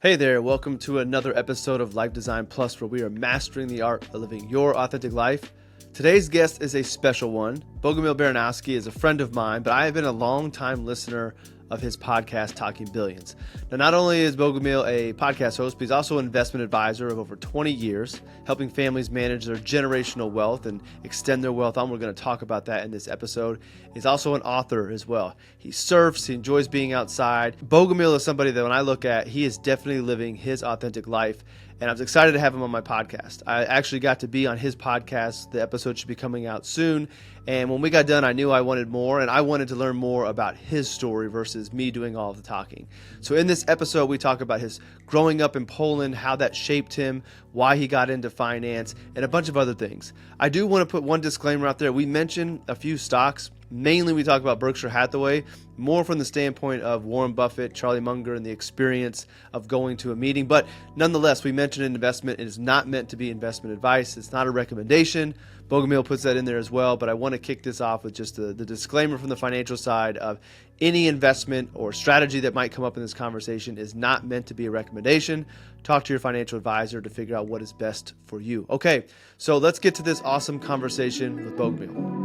Hey there, welcome to another episode of LifeDesign Plus, where we are mastering the art of living your authentic life. Today's guest is a special one. Bogumil Baranowski is a friend of mine, but I have been a long-time listener of his podcast, Talking Billions. Now, not only is Bogumil a podcast host, but he's also an investment advisor of over 20 years, helping families manage their generational wealth and extend their wealth on. We're going to talk about that in this episode. He's also an author as well. He surfs, he enjoys being outside. Bogumil is somebody that when I look at, he is definitely living his authentic life. And I was excited to have him on my podcast. I actually got to be on his podcast. The episode should be coming out soon. And when we got done, I knew I wanted more, and I wanted to learn more about his story versus me doing all of the talking. So in this episode, we talk about his growing up in Poland, how that shaped him, why he got into finance, and a bunch of other things. I do want to put one disclaimer out there. We mentioned a few stocks. Mainly, we talk about Berkshire Hathaway, more from the standpoint of Warren Buffett, Charlie Munger, and the experience of going to a meeting. But nonetheless, we mentioned an investment. It is not meant to be investment advice. It's not a recommendation. Bogumil puts that in there as well. But I want to kick this off with just the disclaimer from the financial side of any investment or strategy that might come up in this conversation is not meant to be a recommendation. Talk to your financial advisor to figure out what is best for you. Okay, so let's get to this awesome conversation with Bogumil.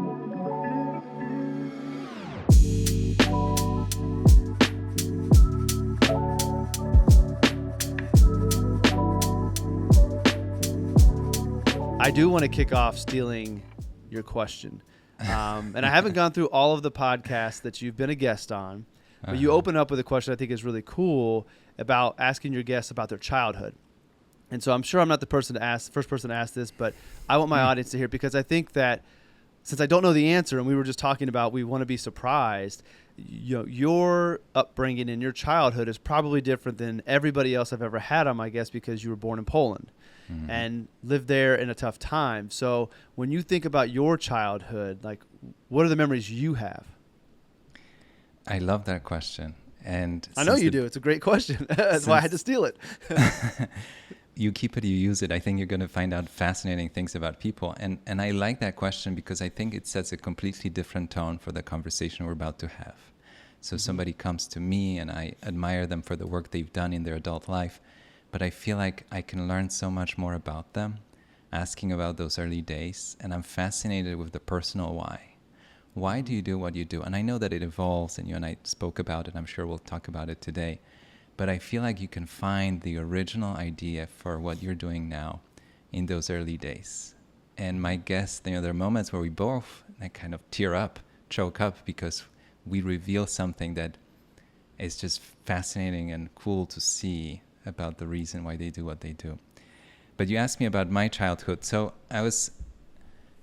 I do want to kick off stealing your question. And I haven't gone through all of the podcasts that you've been a guest on, but you open up with a question I think is really cool about asking your guests about their childhood. And so I'm sure I'm not the first person to ask this, but I want my audience to hear, because I think that since I don't know the answer, and we were just talking about we want to be surprised, your upbringing and your childhood is probably different than everybody else I've ever had on my guest, because you were born in Poland. Mm-hmm. And lived there in a tough time. So when you think about your childhood, like, what are the memories you have? I love that question. And I know you do. It's a great question. That's why I had to steal it. You keep it, you use it. I think you're going to find out fascinating things about people. And I like that question because I think it sets a completely different tone for the conversation we're about to have. So somebody comes to me and I admire them for the work they've done in their adult life. But I feel like I can learn so much more about them, asking about those early days. And I'm fascinated with the personal why. Why do you do what you do? And I know that it evolves, and you and I spoke about it. I'm sure we'll talk about it today. But I feel like you can find the original idea for what you're doing now in those early days. And my guess, there are moments where we both kind of tear up, choke up, because we reveal something that is just fascinating and cool to see about the reason why they do what they do. But you asked me about my childhood. So I was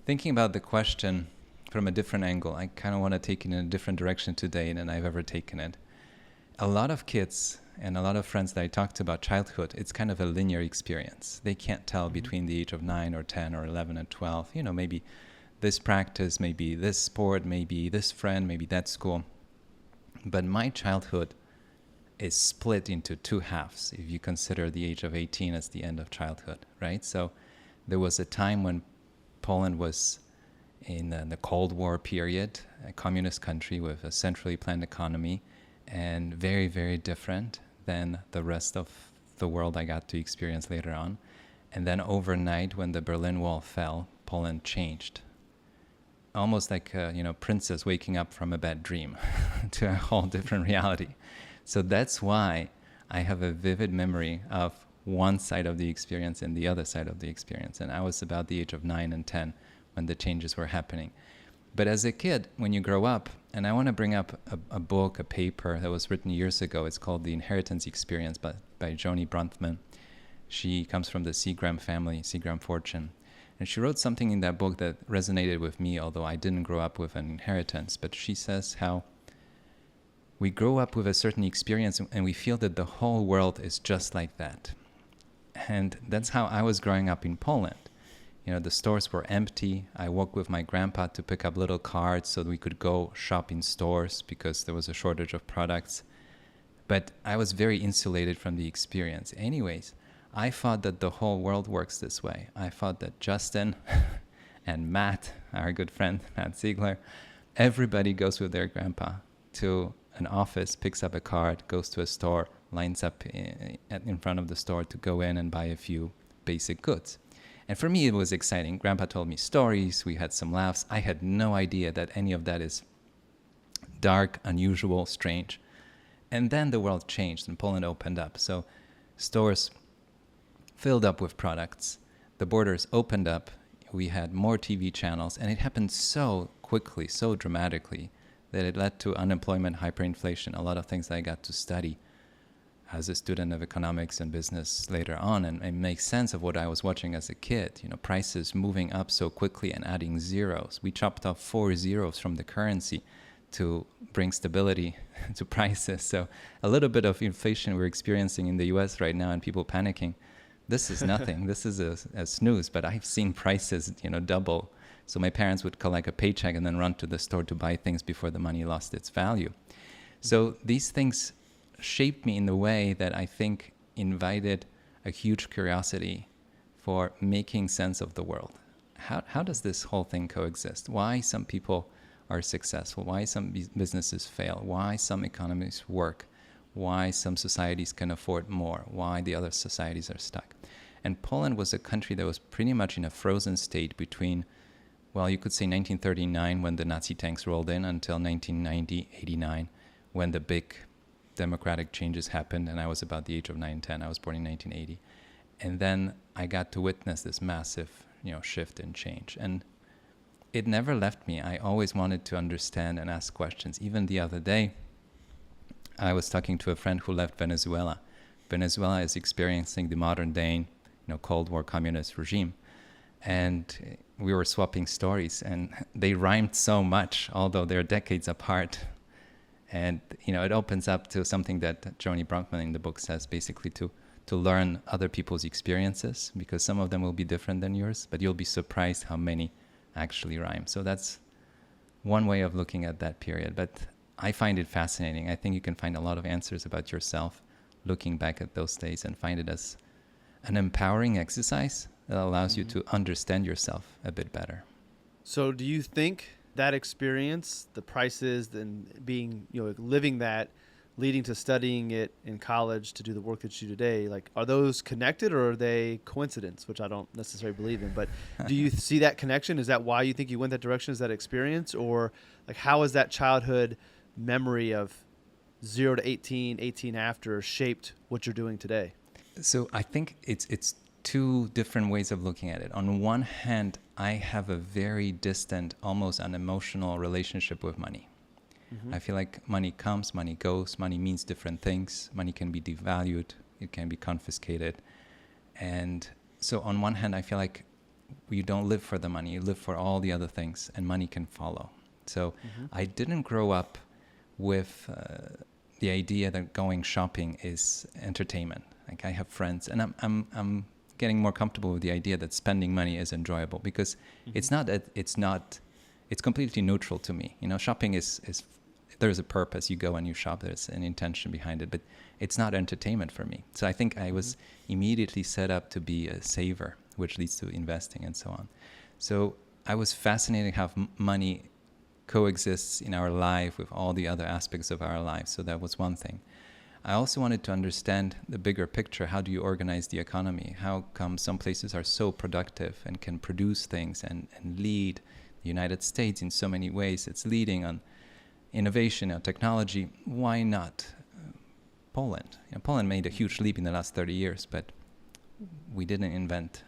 thinking about the question from a different angle. I kind of want to take it in a different direction today than I've ever taken it. A lot of kids and a lot of friends that I talked about childhood, it's kind of a linear experience. They can't tell between the age of 9 or 10 or 11 and 12, maybe this practice, maybe this sport, maybe this friend, maybe that school. But my childhood is split into two halves if you consider the age of 18 as the end of childhood, right? So there was a time when Poland was in the Cold War period, a communist country with a centrally planned economy, and very, very different than the rest of the world I got to experience later on. And then overnight, when the Berlin Wall fell, Poland changed. Almost like a princess waking up from a bad dream to a whole different reality. So that's why I have a vivid memory of one side of the experience and the other side of the experience. And I was about the age of 9 and 10 when the changes were happening. But as a kid, when you grow up, and I want to bring up a book, a paper that was written years ago. It's called The Inheritance Experience by Joni Bronfman. She comes from the Seagram family, Seagram fortune. And she wrote something in that book that resonated with me, although I didn't grow up with an inheritance. But she says how we grow up with a certain experience and we feel that the whole world is just like that. And that's how I was growing up in Poland. The stores were empty. I walked with my grandpa to pick up little cards so that we could go shop in stores because there was a shortage of products. But I was very insulated from the experience. Anyways, I thought that the whole world works this way. I thought that Justin and Matt, our good friend, Matt Ziegler, everybody goes with their grandpa to an office, picks up a card, goes to a store, lines up in front of the store to go in and buy a few basic goods. And for me, it was exciting. Grandpa told me stories. We had some laughs. I had no idea that any of that is dark, unusual, strange. And then the world changed and Poland opened up. So stores filled up with products. The borders opened up. We had more TV channels. And it happened so quickly, so dramatically, that it led to unemployment, hyperinflation, a lot of things that I got to study as a student of economics and business later on, and make sense of what I was watching as a kid. You know, prices moving up so quickly and adding zeros. We chopped off 4 zeros from the currency to bring stability to prices. So a little bit of inflation we're experiencing in the US right now and people panicking. This is nothing. This is a snooze, but I've seen prices, double. So my parents would collect a paycheck and then run to the store to buy things before the money lost its value. So these things shaped me in the way that I think invited a huge curiosity for making sense of the world. How does this whole thing coexist? Why some people are successful? Why some businesses fail? Why some economies work? Why some societies can afford more? Why the other societies are stuck? And Poland was a country that was pretty much in a frozen state between, well, you could say 1939 when the Nazi tanks rolled in until 1990, 89, when the big democratic changes happened, and I was about the age of 9, 10. I was born in 1980. And then I got to witness this massive, shift and change. And it never left me. I always wanted to understand and ask questions. Even the other day, I was talking to a friend who left Venezuela. Venezuela is experiencing the modern day, Cold War communist regime. And we were swapping stories, and they rhymed so much, although they're decades apart. And, it opens up to something that Joni Bronkman in the book says, basically to learn other people's experiences, because some of them will be different than yours, but you'll be surprised how many actually rhyme. So that's one way of looking at that period. But I find it fascinating. I think you can find a lot of answers about yourself looking back at those days and find it as an empowering exercise that allows you to understand yourself a bit better. So do you think that experience, the prices and being, living that, leading to studying it in college to do the work that you do today, are those connected or are they coincidence, which I don't necessarily believe in, but do you see that connection? Is that why you think you went that direction? Is that experience? Or how is that childhood memory of 0 to 18 after shaped what you're doing today? So I think it's two different ways of looking at it. On one hand, I have a very distant, almost unemotional relationship with money. I feel like money comes, money goes, money means different things. Money can be devalued, it can be confiscated. And so on one hand, I feel like you don't live for the money, you live for all the other things, and money can follow. So I didn't grow up with the idea that going shopping is entertainment. I have friends, and I'm getting more comfortable with the idea that spending money is enjoyable, because it's completely neutral to me. Shopping is there's a purpose. You go and you shop. There's an intention behind it, but it's not entertainment for me. So I think I was immediately set up to be a saver, which leads to investing and so on. So I was fascinated how money coexists in our life with all the other aspects of our lives. So that was one thing. I also wanted to understand the bigger picture. How do you organize the economy? How come some places are so productive and can produce things and lead? The United States in so many ways, it's leading on innovation and technology. Why not Poland? Poland made a huge leap in the last 30 years, but we didn't invent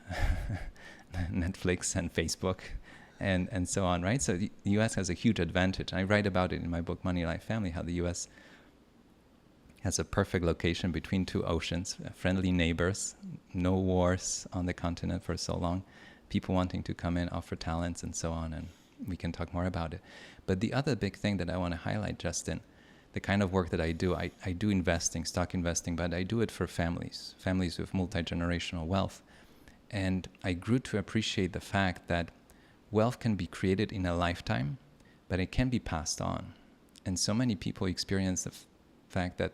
Netflix and Facebook and so on, right? So the US has a huge advantage. I write about it in my book, Money, Life, Family, how the US has a perfect location between two oceans, friendly neighbors, no wars on the continent for so long, people wanting to come in, offer talents and so on, and we can talk more about it. But the other big thing that I want to highlight, Justin, the kind of work that I do, I do investing, stock investing, but I do it for families with multi-generational wealth. And I grew to appreciate the fact that wealth can be created in a lifetime, but it can be passed on. And so many people experience the fact that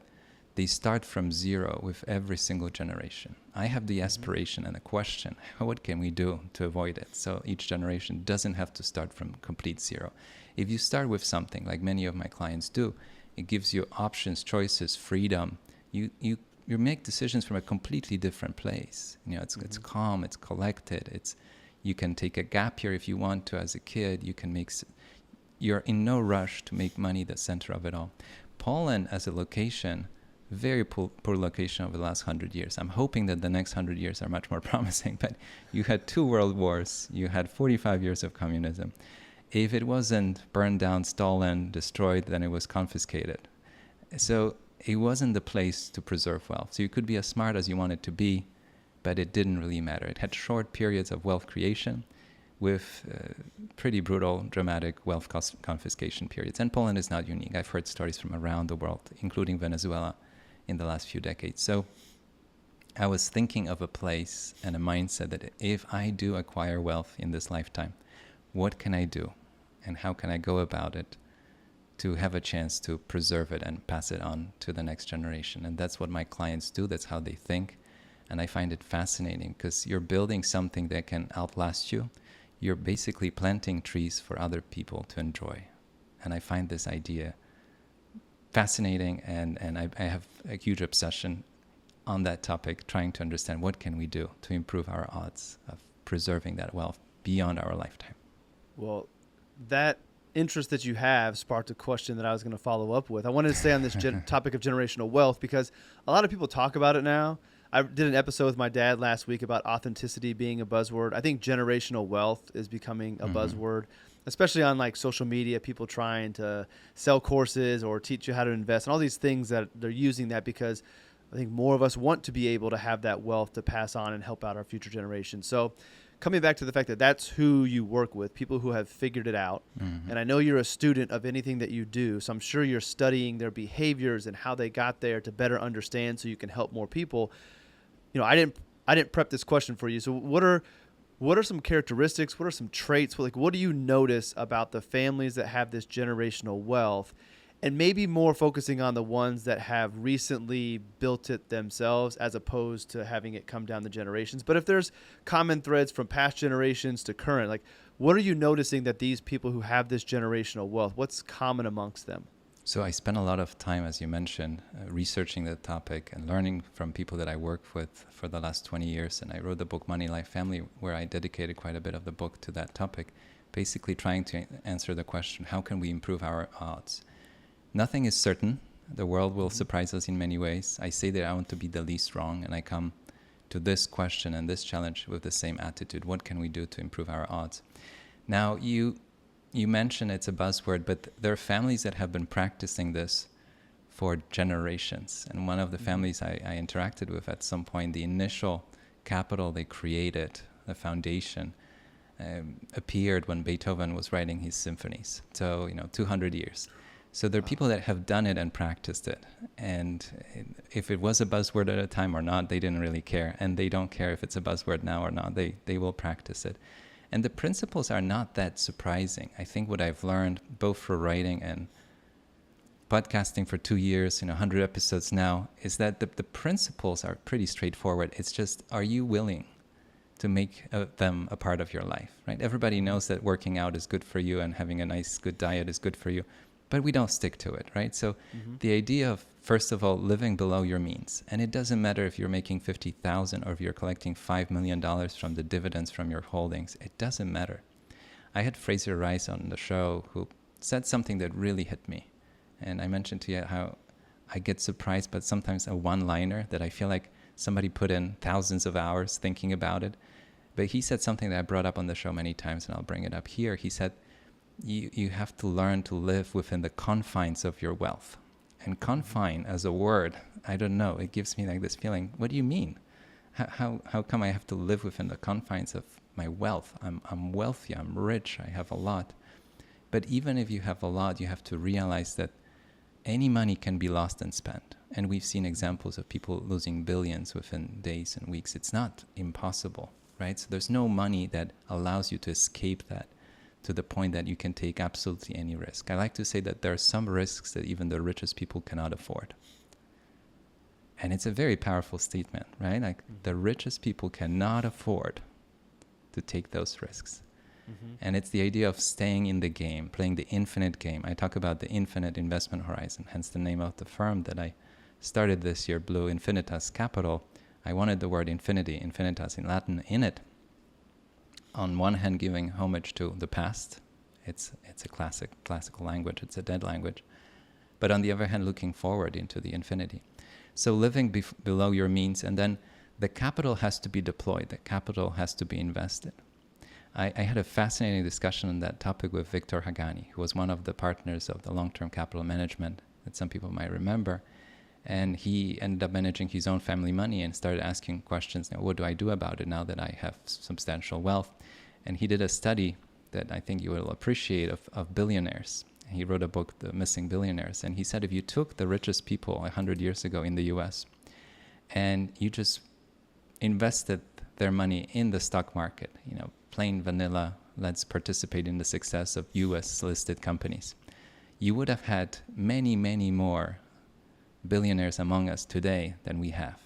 they start from zero with every single generation. I have the aspiration and a question, what can we do to avoid it? So each generation doesn't have to start from complete zero. If you start with something, like many of my clients do, it gives you options, choices, freedom. you make decisions from a completely different place. You know, it's calm, it's collected. You can take a gap year if you want to as a kid. You're in no rush to make money the center of it all. Poland as a location, very poor location over the last 100 years. I'm hoping that the next 100 years are much more promising, but you had 2 world wars, you had 45 years of communism. If it wasn't burned down, stolen, destroyed, then it was confiscated. So it wasn't the place to preserve wealth. So you could be as smart as you wanted to be, but it didn't really matter. It had short periods of wealth creation with pretty brutal, dramatic wealth confiscation periods. And Poland is not unique. I've heard stories from around the world, including Venezuela, in the last few decades. So I was thinking of a place and a mindset that if I do acquire wealth in this lifetime, what can I do? And how can I go about it to have a chance to preserve it and pass it on to the next generation? And that's what my clients do. That's how they think. And I find it fascinating because you're building something that can outlast you. You're basically planting trees for other people to enjoy. And I find this idea fascinating, and I have a huge obsession on that topic, trying to understand what can we do to improve our odds of preserving that wealth beyond our lifetime. Well, that interest that you have sparked a question that I was going to follow up with. I wanted to stay on this topic of generational wealth because a lot of people talk about it now. I did an episode with my dad last week about authenticity being a buzzword. I think generational wealth is becoming a buzzword, especially on like social media, people trying to sell courses or teach you how to invest and all these things that they're using that because I think more of us want to be able to have that wealth to pass on and help out our future generations. So coming back to the fact that that's who you work with, people who have figured it out. And I know you're a student of anything that you do. So I'm sure you're studying their behaviors and how they got there to better understand so you can help more people. You know, I didn't prep this question for you. So what are some characteristics? What are some traits? What do you notice about the families that have this generational wealth? And maybe more focusing on the ones that have recently built it themselves as opposed to having it come down the generations. But if there's common threads from past generations to current, like what are you noticing that these people who have this generational wealth, what's common amongst them? So I spent a lot of time, as you mentioned, researching the topic and learning from people that I work with for the last 20 years. And I wrote the book Money, Life, Family, where I dedicated quite a bit of the book to that topic, basically trying to answer the question, how can we improve our odds? Nothing is certain. The world will surprise us in many ways. I say that I want to be the least wrong, and I come to this question and this challenge with the same attitude. What can we do to improve our odds? Now, you mentioned it's a buzzword, but there are families that have been practicing this for generations. And one of the families I interacted with at some point, the initial capital they created, the foundation, appeared when Beethoven was writing his symphonies. So, 200 years. So there are people that have done it and practiced it. And if it was a buzzword at a time or not, they didn't really care. And they don't care if it's a buzzword now or not. They will practice it. And the principles are not that surprising. I think what I've learned, both for writing and podcasting for 2 years, 100 episodes now, is that the principles are pretty straightforward. It's just, are you willing to make them a part of your life, right? Everybody knows that working out is good for you and having a nice, good diet is good for you, but we don't stick to it, right? So the idea of, first of all, living below your means, and it doesn't matter if you're making $50,000 or if you're collecting $5 million from the dividends from your holdings, it doesn't matter. I had Fraser Rice on the show who said something that really hit me. And I mentioned to you how I get surprised, but sometimes a one-liner that I feel like somebody put in thousands of hours thinking about it. But he said something that I brought up on the show many times, and I'll bring it up here. He said, you have to learn to live within the confines of your wealth. And confine as a word, I don't know, it gives me like this feeling, what do you mean? How come I have to live within the confines of my wealth? I'm wealthy, I'm rich, I have a lot. But even if you have a lot, you have to realize that any money can be lost and spent. And we've seen examples of people losing billions within days and weeks. It's not impossible, right? So there's no money that allows you to escape that to the point that you can take absolutely any risk. I like to say that there are some risks that even the richest people cannot afford. And it's a very powerful statement, right? Like the richest people cannot afford to take those risks. And it's the idea of staying in the game, playing the infinite game. I talk about the infinite investment horizon, hence the name of the firm that I started this year, Blue Infinitas Capital, I wanted the word infinity, infinitas in Latin, in it. On one hand, giving homage to the past. It's a classical language. It's a dead language. But on the other hand, looking forward into the infinity. So living below your means, and then the capital has to be deployed. The capital has to be invested. I had a fascinating discussion on that topic with Victor Hagani, who was one of the partners of the long-term capital management that some people might remember. And he ended up managing his own family money and started asking questions. Now, what do I do about it now that I have substantial wealth? And he did a study that I think you will appreciate of billionaires. He wrote a book, The Missing Billionaires. And he said if you took the richest people 100 years ago in the US and you just invested their money in the stock market, plain vanilla, let's participate in the success of US listed companies, you would have had many, many more billionaires among us today than we have.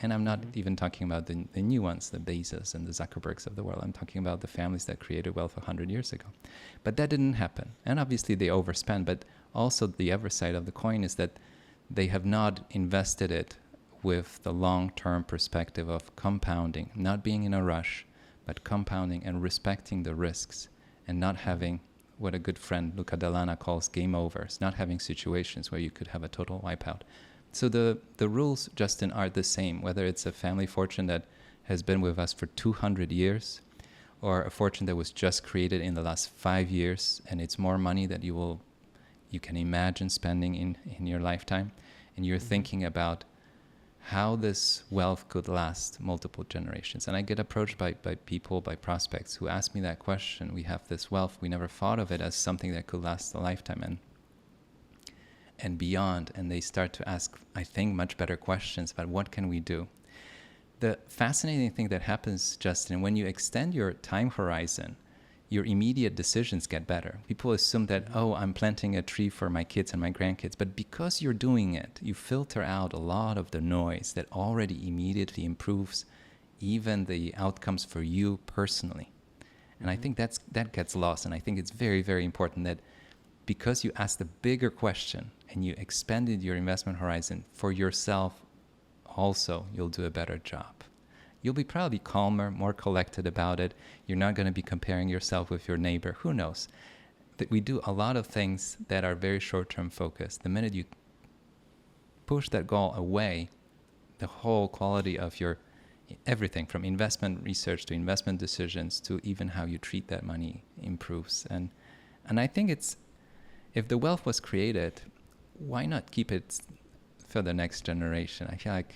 And I'm not even talking about the new ones, the Bezos and the Zuckerbergs of the world. I'm talking about the families that created wealth 100 years ago. But that didn't happen. And obviously they overspent, but also the other side of the coin is that they have not invested it with the long-term perspective of compounding, not being in a rush, but compounding and respecting the risks and not having what a good friend Luca Dallana calls game overs, not having situations where you could have a total wipeout. So the rules, Justin, are the same, whether it's a family fortune that has been with us for 200 years or a fortune that was just created in the last 5 years and it's more money that you can imagine spending in your lifetime, and you're thinking about how this wealth could last multiple generations. And I get approached by people, by prospects who ask me that question. We have this wealth, we never thought of it as something that could last a lifetime and beyond. And they start to ask, I think, much better questions about what can we do. The fascinating thing that happens, Justin, when you extend your time horizon, your immediate decisions get better. People assume that, I'm planting a tree for my kids and my grandkids. But because you're doing it, you filter out a lot of the noise that already immediately improves even the outcomes for you personally. And I think that gets lost. And I think it's very, very important that because you asked a bigger question and you expanded your investment horizon for yourself, also you'll do a better job. You'll be probably calmer, more collected about it. You're not going to be comparing yourself with your neighbor. Who knows? That we do a lot of things that are very short-term focused. The minute you push that goal away, the whole quality of your everything from investment research to investment decisions to even how you treat that money improves. And I think if the wealth was created, why not keep it for the next generation? I feel like...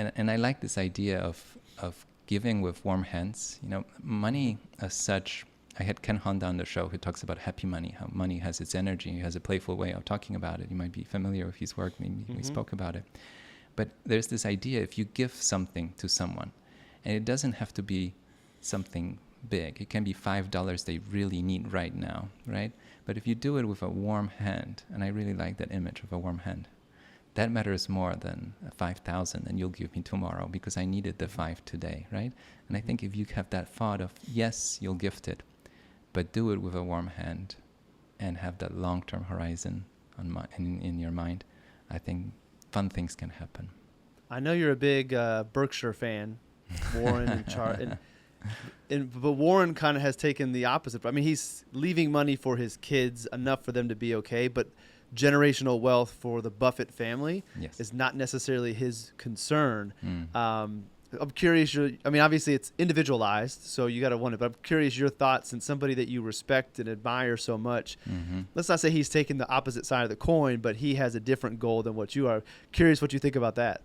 And I like this idea of giving with warm hands. Money as such, I had Ken Honda on the show who talks about happy money, how money has its energy. He has a playful way of talking about it. You might be familiar with his work. Maybe we spoke about it. But there's this idea, if you give something to someone, and it doesn't have to be something big. It can be $5 they really need right now, right? But if you do it with a warm hand, and I really like that image of a warm hand, that matters more than 5,000 and you'll give me tomorrow because I needed the 5 today, right? And I think if you have that thought of, yes, you'll gift it, but do it with a warm hand and have that long-term horizon in your mind, I think fun things can happen. I know you're a big Berkshire fan, Warren and but Warren kind of has taken the opposite. I mean, he's leaving money for his kids, enough for them to be okay, but generational wealth for the Buffett family is not necessarily his concern. I'm curious, obviously it's individualized, so you got to wonder, but I'm curious your thoughts, and somebody that you respect and admire so much. Let's not say he's taking the opposite side of the coin, but he has a different goal than what you are. Curious what you think about that.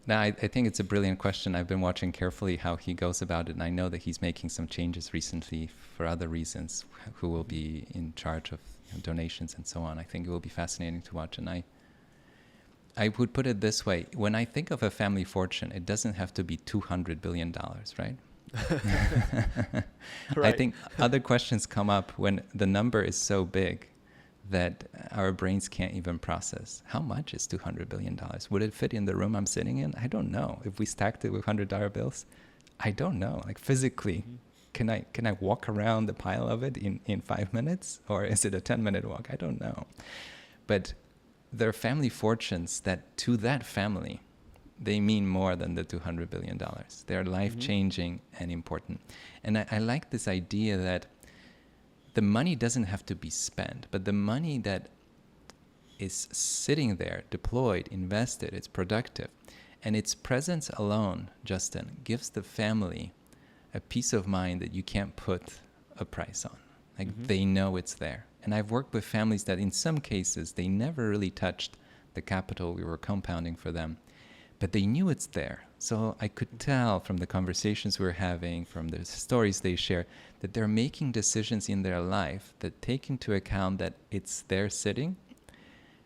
Now, I think it's a brilliant question. I've been watching carefully how he goes about it, and I know that he's making some changes recently for other reasons, who will be in charge of donations and so on. I think it will be fascinating to watch. And I would put it this way. When I think of a family fortune, it doesn't have to be $200 billion, right? Right. I think other questions come up when the number is so big that our brains can't even process. How much is $200 billion? Would it fit in the room I'm sitting in? I don't know. If we stacked it with $100 bills, I don't know. Like physically, can I walk around the pile of it in 5 minutes? Or is it a 10-minute walk? I don't know. But their family fortunes that to that family, they mean more than the $200 billion. They're life-changing and important. And I like this idea that the money doesn't have to be spent, but the money that is sitting there, deployed, invested, it's productive. And its presence alone, Justin, gives the family a peace of mind that you can't put a price on. Like they know it's there. And I've worked with families that in some cases, they never really touched the capital we were compounding for them, but they knew it's there. So I could tell from the conversations we were having, from the stories they share, that they're making decisions in their life that take into account that it's there sitting,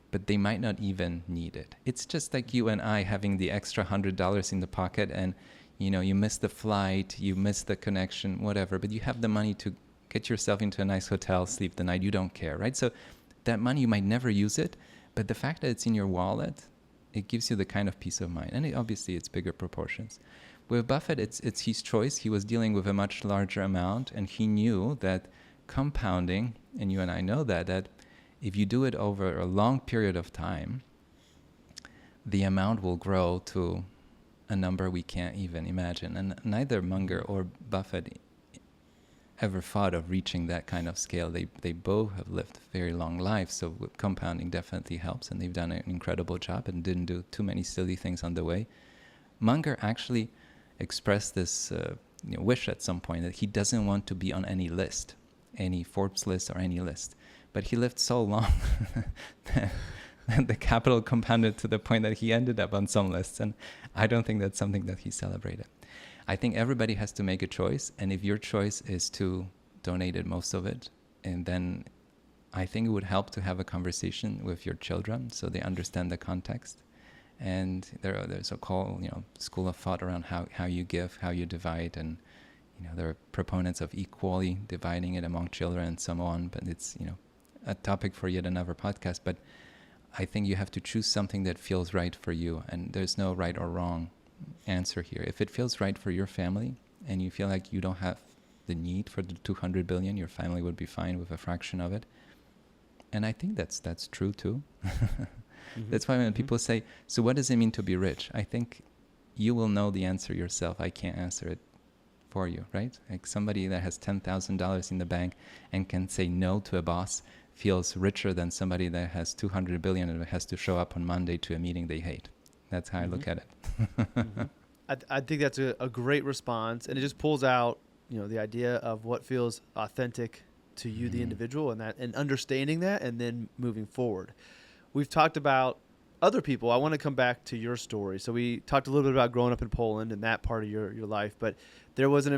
but they might not even need it. It's just like you and I having the extra $100 in the pocket, and you miss the flight, you miss the connection, whatever, but you have the money to get yourself into a nice hotel, sleep the night, you don't care, right? So that money, you might never use it, but the fact that it's in your wallet, it gives you the kind of peace of mind. And obviously it's bigger proportions. With Buffett, it's his choice. He was dealing with a much larger amount, and he knew that compounding, and you and I know that if you do it over a long period of time, the amount will grow to a number we can't even imagine. And neither Munger or Buffett ever thought of reaching that kind of scale. They both have lived very long lives, so compounding definitely helps, and they've done an incredible job and didn't do too many silly things on the way. Munger actually expressed this wish at some point that he doesn't want to be on any list, any Forbes list or any list. But he lived so long that the capital compounded to the point that he ended up on some lists, and I don't think that's something that he celebrated. I think everybody has to make a choice, and if your choice is to donate it, most of it, and then I think it would help to have a conversation with your children so they understand the context. And there's a school of thought around how you give, how you divide, and there are proponents of equally dividing it among children and so on, but it's a topic for yet another podcast. But I think you have to choose something that feels right for you, and there's no right or wrong answer here. If it feels right for your family and you feel like you don't have the need for the 200 billion, your family would be fine with a fraction of it. And I think that's true too. That's why when people say, so what does it mean to be rich? I think you will know the answer yourself. I can't answer it for you, right? Like somebody that has $10,000 in the bank and can say no to a boss feels richer than somebody that has 200 billion and has to show up on Monday to a meeting they hate. That's how I look at it. I think that's a great response, and it just pulls out, the idea of what feels authentic to you, the individual, and understanding that, and then moving forward. We've talked about other people. I want to come back to your story. So we talked a little bit about growing up in Poland and that part of your life, but there was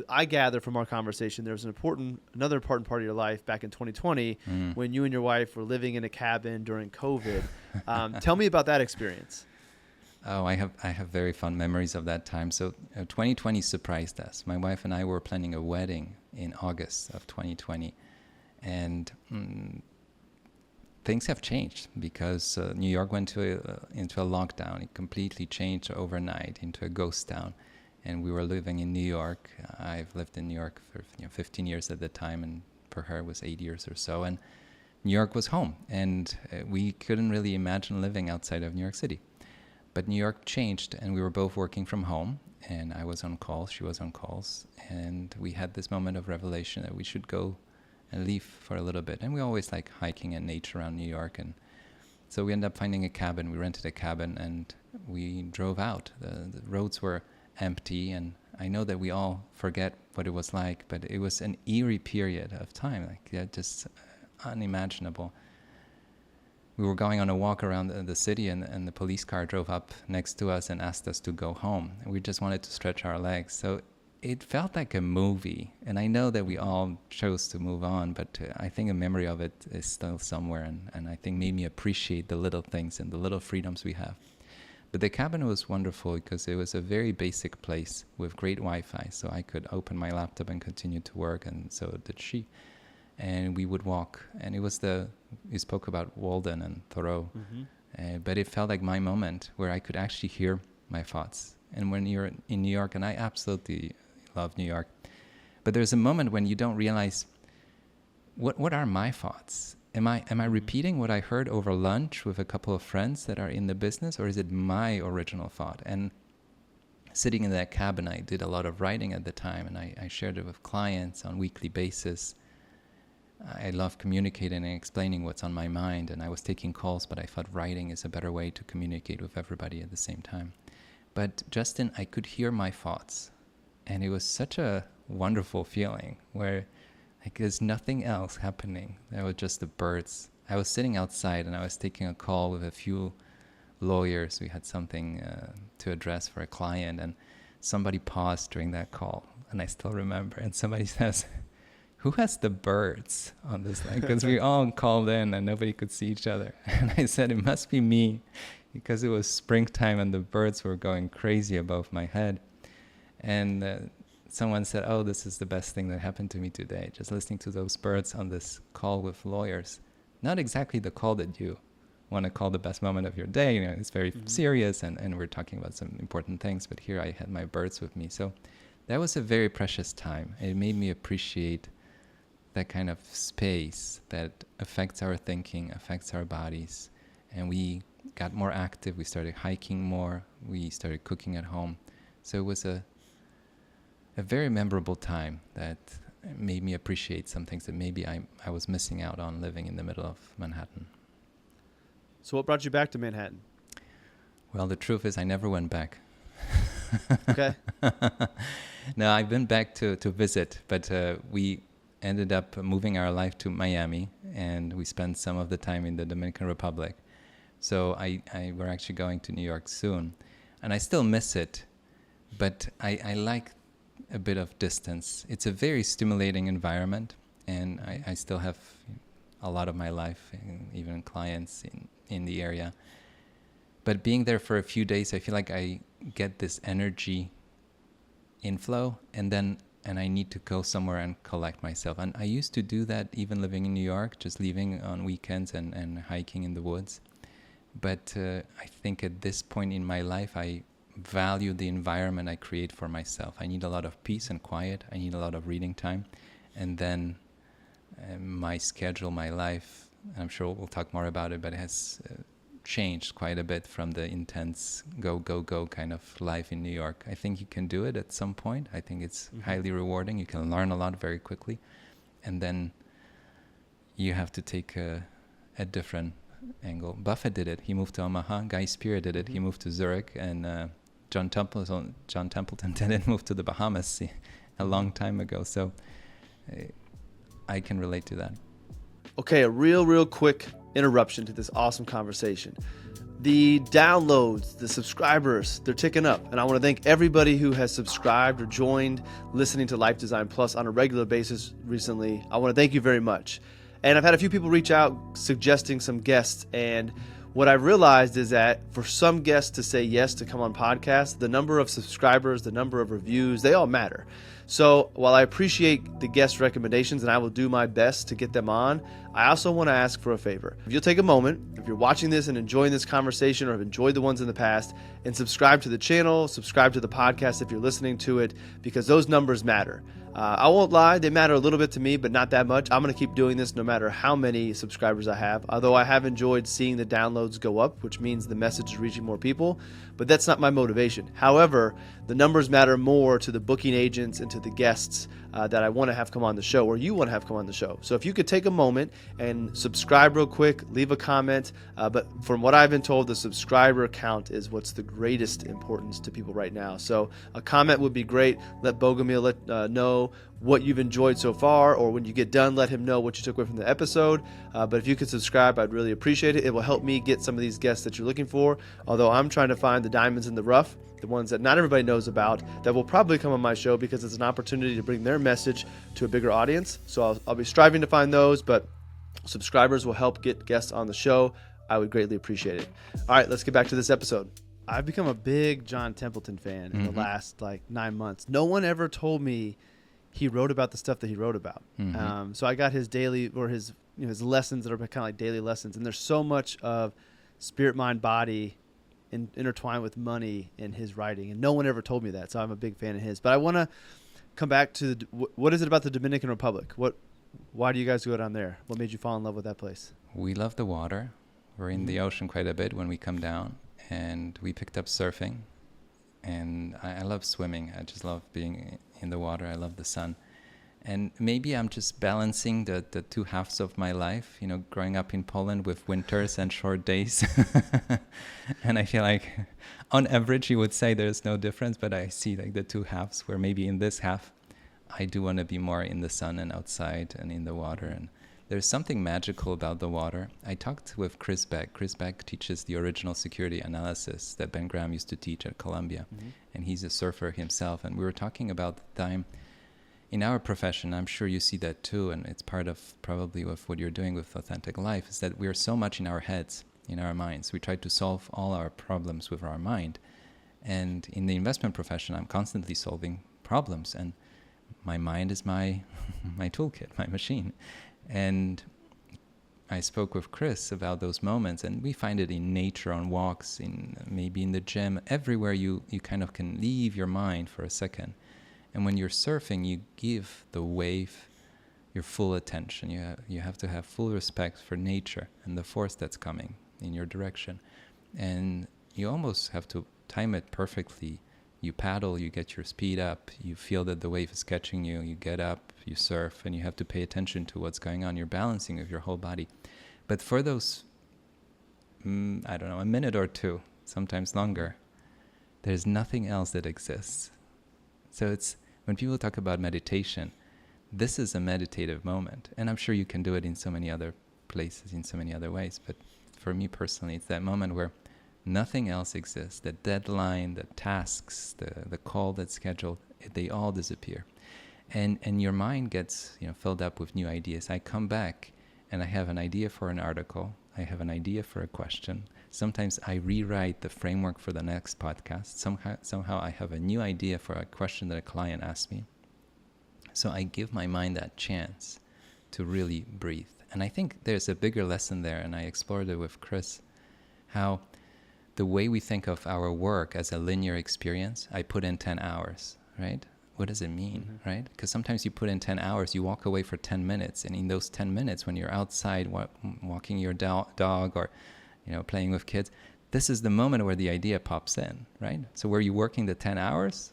I gather from our conversation, there was another important part of your life back in 2020 when you and your wife were living in a cabin during COVID. Tell me about that experience. Oh, I have very fond memories of that time. So 2020 surprised us. My wife and I were planning a wedding in August of 2020, and things have changed because New York went into a lockdown. It completely changed overnight into a ghost town. And we were living in New York. I've lived in New York for 15 years at the time, and for her it was 8 years or so. And New York was home, and we couldn't really imagine living outside of New York City. But New York changed, and we were both working from home, and I was on calls, she was on calls, and we had this moment of revelation that we should go and leave for a little bit. And we always like hiking and nature around New York, and so we ended up finding a cabin. We rented a cabin, and we drove out. The roads were empty, and I know that we all forget what it was like, but it was an eerie period of time, just unimaginable. We were going on a walk around the city, and the police car drove up next to us and asked us to go home. And we just wanted to stretch our legs. So it felt like a movie, and I know that we all chose to move on, but I think a memory of it is still somewhere, and I think made me appreciate the little things and the little freedoms we have. But the cabin was wonderful because it was a very basic place with great Wi-Fi, so I could open my laptop and continue to work, and so did she. And we would walk, and it was we spoke about Walden and Thoreau, but it felt like my moment where I could actually hear my thoughts. And when you're in New York, and I absolutely love New York, but there's a moment when you don't realize what are my thoughts, am I repeating what I heard over lunch with a couple of friends that are in the business, or is it my original thought? And sitting in that cabin, I did a lot of writing at the time, and I shared it with clients on a weekly basis. I love communicating and explaining what's on my mind, and I was taking calls, but I thought writing is a better way to communicate with everybody at the same time. But Justin, I could hear my thoughts, and it was such a wonderful feeling where like there's nothing else happening. There were just the birds. I was sitting outside and I was taking a call with a few lawyers. We had something to address for a client, and somebody paused during that call, and I still remember. And somebody says, "Who has the birds on this line?" Because we all called in and nobody could see each other. And I said, "It must be me," because it was springtime and the birds were going crazy above my head. And someone said, "Oh, this is the best thing that happened to me today, just listening to those birds on this call with lawyers." Not exactly the call that you want to call the best moment of your day. You know, it's very serious, and we're talking about some important things, but here I had my birds with me. So that was a very precious time. It made me appreciate that kind of space that affects our thinking, affects our bodies. And we got more active. We started hiking more. We started cooking at home. So it was a very memorable time that made me appreciate some things that maybe I was missing out on living in the middle of Manhattan. So what brought you back to Manhattan? Well, the truth is I never went back. Okay. No, I've been back to visit, but we ended up moving our life to Miami, and we spent some of the time in the Dominican Republic. So we're actually going to New York soon, and I still miss it, but I like a bit of distance. It's a very stimulating environment, and I still have a lot of my life, even clients in the area. But being there for a few days, I feel like I get this energy inflow, and I need to go somewhere and collect myself. And I used to do that even living in New York, just leaving on weekends and hiking in the woods. But I think at this point in my life, I value the environment I create for myself. I need a lot of peace and quiet. I need a lot of reading time. And then my schedule, my life, I'm sure we'll talk more about it, but it has changed quite a bit from the intense go kind of life in New York. I think you can do it at some point. I think it's highly rewarding. You can learn a lot very quickly. And then you have to take a different angle. Buffett did it. He moved to Omaha. Guy Spear did it. He moved to Zurich. And John Templeton didn't move to the Bahamas a long time ago. So I can relate to that. Okay, a real quick interruption to this awesome conversation. The downloads, the subscribers, they're ticking up. And I want to thank everybody who has subscribed or joined listening to Life Design Plus on a regular basis recently. I want to thank you very much. And I've had a few people reach out suggesting some guests. And what I've realized is that for some guests to say yes to come on podcasts, the number of subscribers, the number of reviews, they all matter. So while I appreciate the guest recommendations and I will do my best to get them on, I also want to ask for a favor. If you'll take a moment, if you're watching this and enjoying this conversation or have enjoyed the ones in the past, and subscribe to the channel, subscribe to the podcast if you're listening to it, because those numbers matter. I won't lie, they matter a little bit to me, but not that much. I'm going to keep doing this no matter how many subscribers I have, although I have enjoyed seeing the downloads go up, which means the message is reaching more people, but that's not my motivation. However, the numbers matter more to the booking agents and to the guests that I want to have come on the show, or you want to have come on the show. So if you could take a moment and subscribe real quick, leave a comment, but from what I've been told, the subscriber count is what's the greatest importance to people right now. So a comment would be great. Let Bogumil know what you've enjoyed so far, or when you get done, let him know what you took away from the episode. But if you could subscribe, I'd really appreciate it. It will help me get some of these guests that you're looking for, although I'm trying to find the diamonds in the rough, the ones that not everybody knows about, that will probably come on my show because it's an opportunity to bring their message to a bigger audience. So I'll be striving to find those, but subscribers will help get guests on the show. I would greatly appreciate it. All right, let's get back to this episode. I've become a big John Templeton fan in the last 9 months. No one ever told me he wrote about the stuff that he wrote about. So I got his daily, or his lessons that are kind of like daily lessons. And there's so much of spirit, mind, body intertwined with money in his writing. And no one ever told me that. So I'm a big fan of his. But I want to come back to what is it about the Dominican Republic? Why do you guys go down there? What made you fall in love with that place? We love the water. We're in the ocean quite a bit when we come down, and we picked up surfing. And I love swimming. I just love being in the water. I love the sun. And maybe I'm just balancing the two halves of my life, you know, growing up in Poland with winters and short days. And I feel like on average, you would say there's no difference, but I see like the two halves where maybe in this half, I do want to be more in the sun and outside and in the water. And there's something magical about the water. I talked with Chris Beck. Chris Beck teaches the original security analysis that Ben Graham used to teach at Columbia. And he's a surfer himself. And we were talking about the time in our profession, I'm sure you see that too, and it's part of probably of what you're doing with Authentic Life, is that we are so much in our heads, in our minds. We try to solve all our problems with our mind. And in the investment profession, I'm constantly solving problems, and my mind is my my toolkit, my machine. And I spoke with Chris about those moments, and we find it in nature, on walks, in maybe in the gym, everywhere you kind of can leave your mind for a second. And when you're surfing, you give the wave your full attention. You have to have full respect for nature and the force that's coming in your direction. And you almost have to time it perfectly. You paddle, you get your speed up, you feel that the wave is catching you, you get up, you surf, and you have to pay attention to what's going on. You're balancing with your whole body. But for those, I don't know, a minute or two, sometimes longer, there's nothing else that exists. So it's, when people talk about meditation, this is a meditative moment. And I'm sure you can do it in so many other places, in so many other ways. But for me personally, it's that moment where nothing else exists. The deadline, the tasks, the call that's scheduled, they all disappear. And your mind gets, filled up with new ideas. I come back and I have an idea for an article. I have an idea for a question. Sometimes I rewrite the framework for the next podcast. Somehow I have a new idea for a question that a client asked me. So I give my mind that chance to really breathe. And I think there's a bigger lesson there, and I explored it with Chris, how the way we think of our work as a linear experience, I put in 10 hours, right? What does it mean, right? Because sometimes you put in 10 hours, you walk away for 10 minutes, and in those 10 minutes, when you're outside walking your dog or playing with kids, this is the moment where the idea pops in, right? So were you working the 10 hours,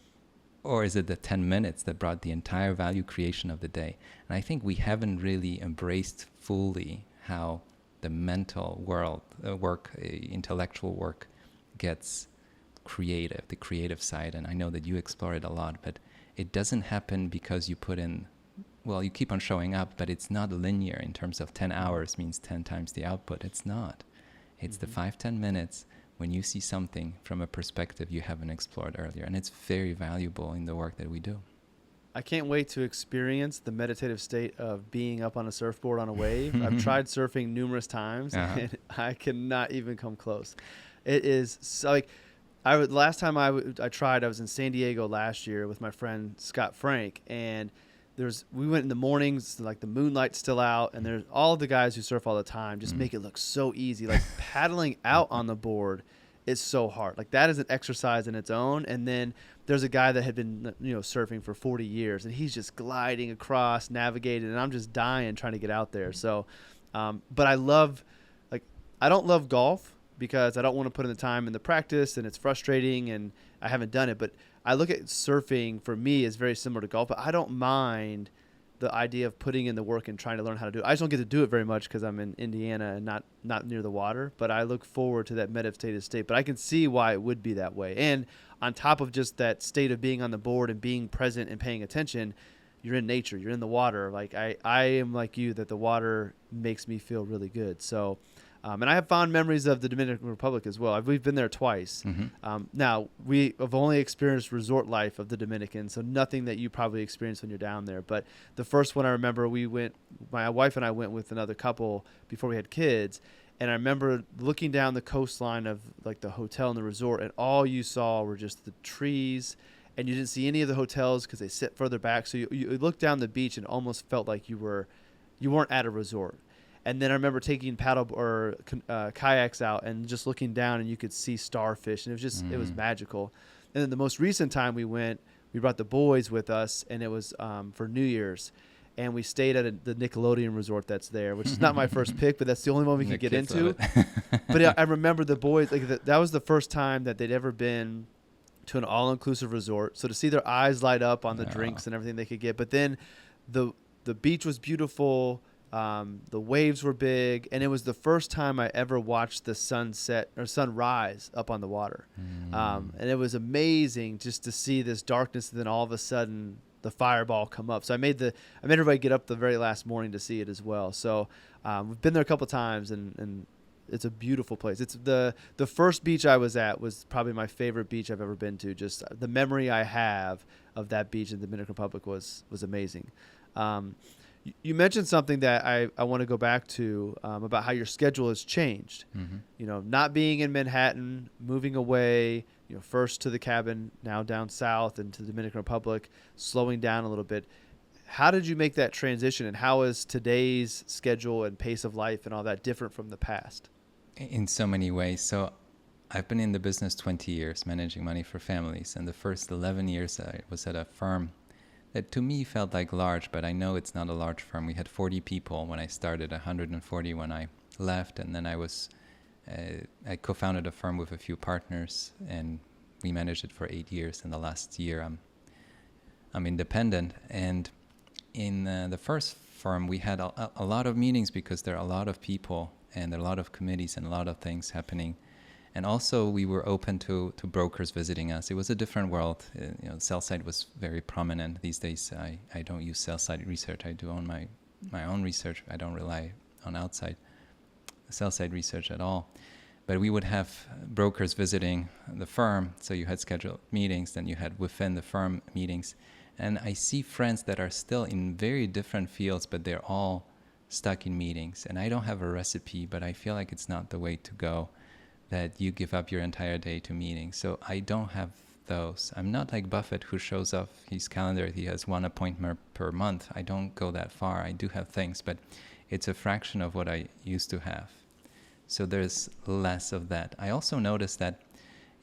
or is it the 10 minutes that brought the entire value creation of the day? And I think we haven't really embraced fully how the mental world, intellectual work gets creative, the creative side. And I know that you explore it a lot, but it doesn't happen because you put in, you keep on showing up, but it's not linear in terms of 10 hours means 10 times the output. It's not. It's the 5-10 minutes when you see something from a perspective you haven't explored earlier. And it's very valuable in the work that we do. I can't wait to experience the meditative state of being up on a surfboard on a wave. I've tried surfing numerous times, and I cannot even come close. It is so, like, last time I tried, I was in San Diego last year with my friend Scott Frank, and we went in the mornings, like the moonlight's still out, and there's all the guys who surf all the time just make it look so easy. Like paddling out on the board is so hard. Like that is an exercise in its own. And then there's a guy that had been surfing for 40 years, and he's just gliding across, navigating, and I'm just dying trying to get out there. So, but I don't love golf because I don't want to put in the time in the practice, and it's frustrating, and I haven't done it. But I look at surfing for me as very similar to golf, but I don't mind the idea of putting in the work and trying to learn how to do it. I just don't get to do it very much because I'm in Indiana and not near the water, but I look forward to that meditative state. But I can see why it would be that way. And on top of just that state of being on the board and being present and paying attention, you're in nature, you're in the water. Like I am like you, that the water makes me feel really good. So, and I have fond memories of the Dominican Republic as well. We've been there twice. Now, we have only experienced resort life of the Dominican, so nothing that you probably experienced when you're down there. But the first one I remember, my wife and I went with another couple before we had kids, and I remember looking down the coastline of like the hotel and the resort, and all you saw were just the trees, and you didn't see any of the hotels because they sit further back. So you looked down the beach and almost felt like you weren't at a resort. And then I remember taking kayaks out and just looking down, and you could see starfish, and it was magical. And then the most recent time we went, we brought the boys with us, and it was for New Year's. and we stayed at the Nickelodeon resort that's there, which is not my first pick, but that's the only one we could get into. But I remember the boys, like that was the first time that they'd ever been to an all-inclusive resort. So to see their eyes light up on the drinks and everything they could get. But then the beach was beautiful. The waves were big, and it was the first time I ever watched the sunset or sunrise up on the water. And it was amazing just to see this darkness, and then all of a sudden the fireball come up. So I made everybody get up the very last morning to see it as well. So we've been there a couple times, and it's a beautiful place. It's the first beach I was at was probably my favorite beach I've ever been to. Just the memory I have of that beach in the Dominican Republic was amazing. You mentioned something that I want to go back to about how your schedule has changed. You know, not being in Manhattan, moving away, you know, first to the cabin, now down south and to the Dominican Republic, slowing down a little bit. How did you make that transition, and how is today's schedule and pace of life and all that different from the past? In so many ways. So I've been in the business 20 years, managing money for families. And the first 11 years I was at a firm that to me felt like large, but I know it's not a large firm. We had 40 people when I started, 140 when I left. And then I co-founded a firm with a few partners, and we managed it for 8 years. In the last year, I'm independent. And in the first firm, we had a lot of meetings because there are a lot of people and there are a lot of committees and a lot of things happening. And also we were open to brokers visiting us. It was a different world. You know, sell side was very prominent. These days I don't use sell side research. I do own my own research. I don't rely on outside sell side research at all. But we would have brokers visiting the firm. So you had scheduled meetings, then you had within the firm meetings. And I see friends that are still in very different fields, but they're all stuck in meetings. And I don't have a recipe, but I feel like it's not the way to go, that you give up your entire day to meetings. So I don't have those. I'm not like Buffett, who shows off his calendar. He has one appointment per month. I don't go that far. I do have things, but it's a fraction of what I used to have. So there's less of that. I also noticed that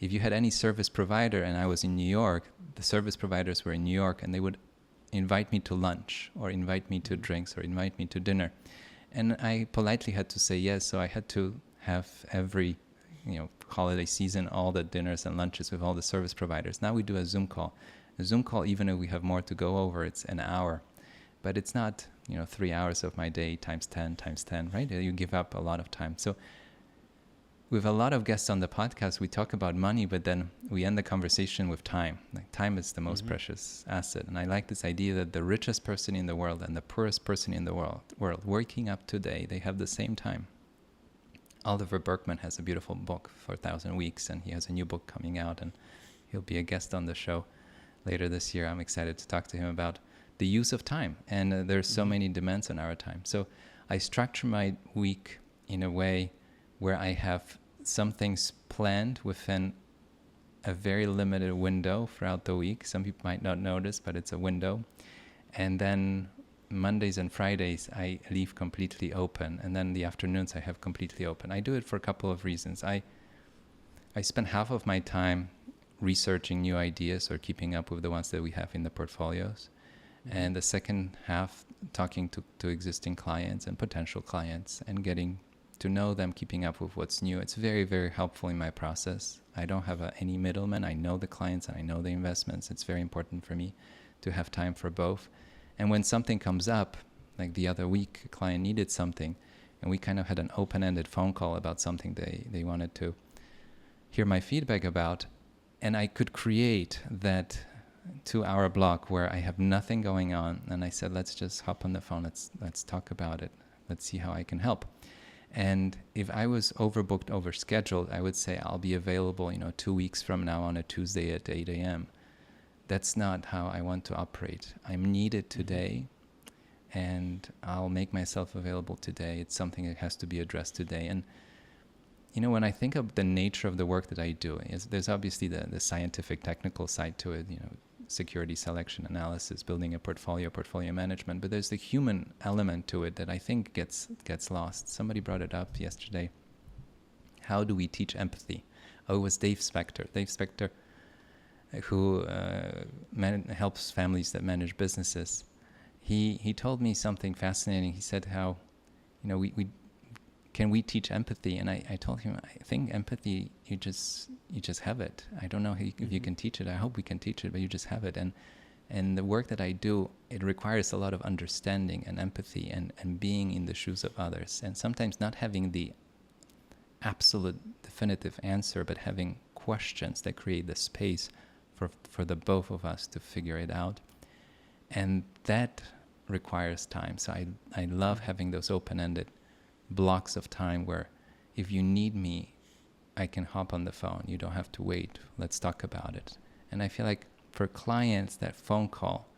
if you had any service provider, and I was in New York, the service providers were in New York, and they would invite me to lunch or invite me to drinks or invite me to dinner. And I politely had to say yes. So I had to have every holiday season, all the dinners and lunches with all the service providers. Now we do a Zoom call. A Zoom call, even if we have more to go over, it's an hour. But it's not, 3 hours of my day times 10, right? You give up a lot of time. So with a lot of guests on the podcast, we talk about money, but then we end the conversation with time. Like, time is the most precious asset. And I like this idea that the richest person in the world and the poorest person in the world waking up today, they have the same time. Oliver Berkman has a beautiful book for 1,000 Weeks, and he has a new book coming out, and he'll be a guest on the show later this year. I'm excited to talk to him about the use of time, and there's so many demands on our time. So I structure my week in a way where I have some things planned within a very limited window throughout the week. Some people might not notice, but it's a window. And then Mondays and Fridays, I leave completely open. And then the afternoons I have completely open. I do it for a couple of reasons. I spend half of my time researching new ideas or keeping up with the ones that we have in the portfolios. And the second half, talking to existing clients and potential clients and getting to know them, keeping up with what's new. It's very, very helpful in my process. I don't have any middleman. I know the clients and I know the investments. It's very important for me to have time for both. And when something comes up, like the other week, a client needed something, and we kind of had an open-ended phone call about something they wanted to hear my feedback about, and I could create that 2-hour block where I have nothing going on, and I said, let's just hop on the phone, let's talk about it, let's see how I can help. And if I was overbooked, overscheduled, I would say I'll be available 2 weeks from now on a Tuesday at 8 a.m. That's not how I want to operate. I'm needed today, and I'll make myself available today. It's something that has to be addressed today. And when I think of the nature of the work that I do, there's obviously the scientific, technical side to it, security selection analysis, building a portfolio management, but there's the human element to it that I think gets lost. Somebody brought it up yesterday. How do we teach empathy? Oh, it was Dave Spector, who helps families that manage businesses. he told me something fascinating. He said how, we can we teach empathy? And I told him, I think empathy, you just have it. I don't know if you can teach it. I hope we can teach it, but you just have it. And the work that I do, it requires a lot of understanding and empathy and being in the shoes of others. And sometimes not having the absolute definitive answer, but having questions that create the space for the both of us to figure it out. And that requires time. So I love having those open-ended blocks of time where if you need me, I can hop on the phone. You don't have to wait. Let's talk about it. And I feel like for clients, that phone call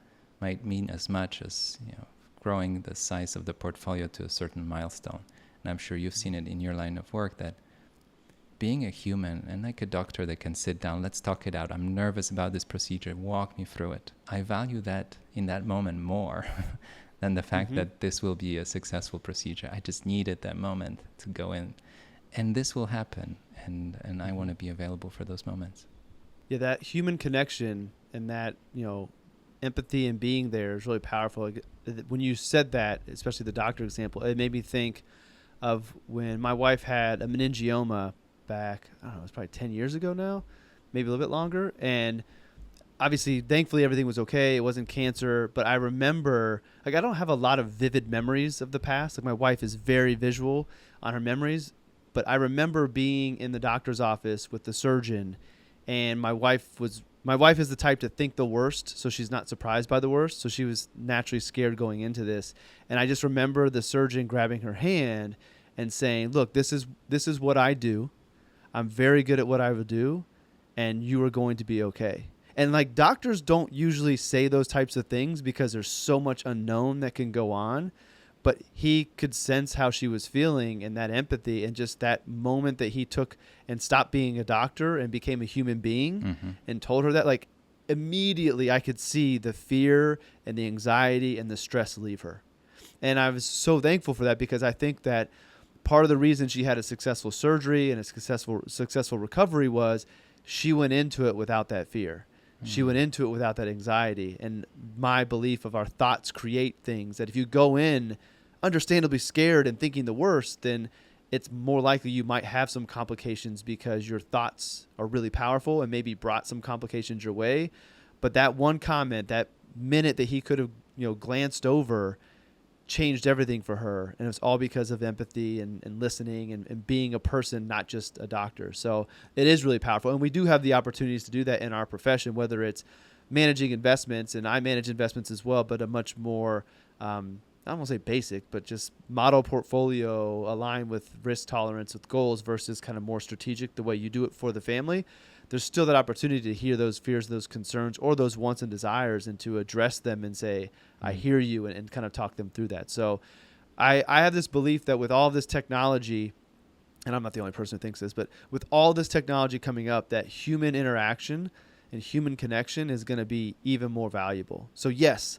might mean as much as growing the size of the portfolio to a certain milestone. And I'm sure you've seen it in your line of work, that being a human and like a doctor that can sit down, let's talk it out. I'm nervous about this procedure. Walk me through it. I value that in that moment more than the fact that this will be a successful procedure. I just needed that moment to go in, and this will happen. And I want to be available for those moments. Yeah, that human connection and that, empathy and being there is really powerful. Like, when you said that, especially the doctor example, it made me think of when my wife had a meningioma back, I don't know, it was probably 10 years ago now, maybe a little bit longer. And obviously, thankfully, everything was okay. It wasn't cancer. But I remember, I don't have a lot of vivid memories of the past. Like, my wife is very visual on her memories. But I remember being in the doctor's office with the surgeon, and my wife is the type to think the worst, so she's not surprised by the worst. So she was naturally scared going into this. And I just remember the surgeon grabbing her hand and saying, "Look, this is what I do. I'm very good at what I would do, and you are going to be okay." And like, doctors don't usually say those types of things because there's so much unknown that can go on. But he could sense how she was feeling and that empathy, and just that moment that he took and stopped being a doctor and became a human being and told her that, like, immediately I could see the fear and the anxiety and the stress leave her. And I was so thankful for that, because I think that part of the reason she had a successful surgery and a successful recovery was she went into it without that fear. She went into it without that anxiety. And my belief of our thoughts create things, that if you go in understandably scared and thinking the worst, then it's more likely you might have some complications because your thoughts are really powerful and maybe brought some complications your way. But that one comment, that minute that he could have, glanced over, changed everything for her. And it was all because of empathy and listening and being a person, not just a doctor. So it is really powerful. And we do have the opportunities to do that in our profession, whether it's managing investments, and I manage investments as well, but a much more, I don't want to say basic, but just model portfolio aligned with risk tolerance, with goals, versus kind of more strategic, the way you do it for the family. There's still that opportunity to hear those fears, those concerns, or those wants and desires, and to address them and say, I hear you, and kind of talk them through that. So I have this belief that with all this technology, and I'm not the only person who thinks this, but with all this technology coming up, that human interaction and human connection is going to be even more valuable. So yes,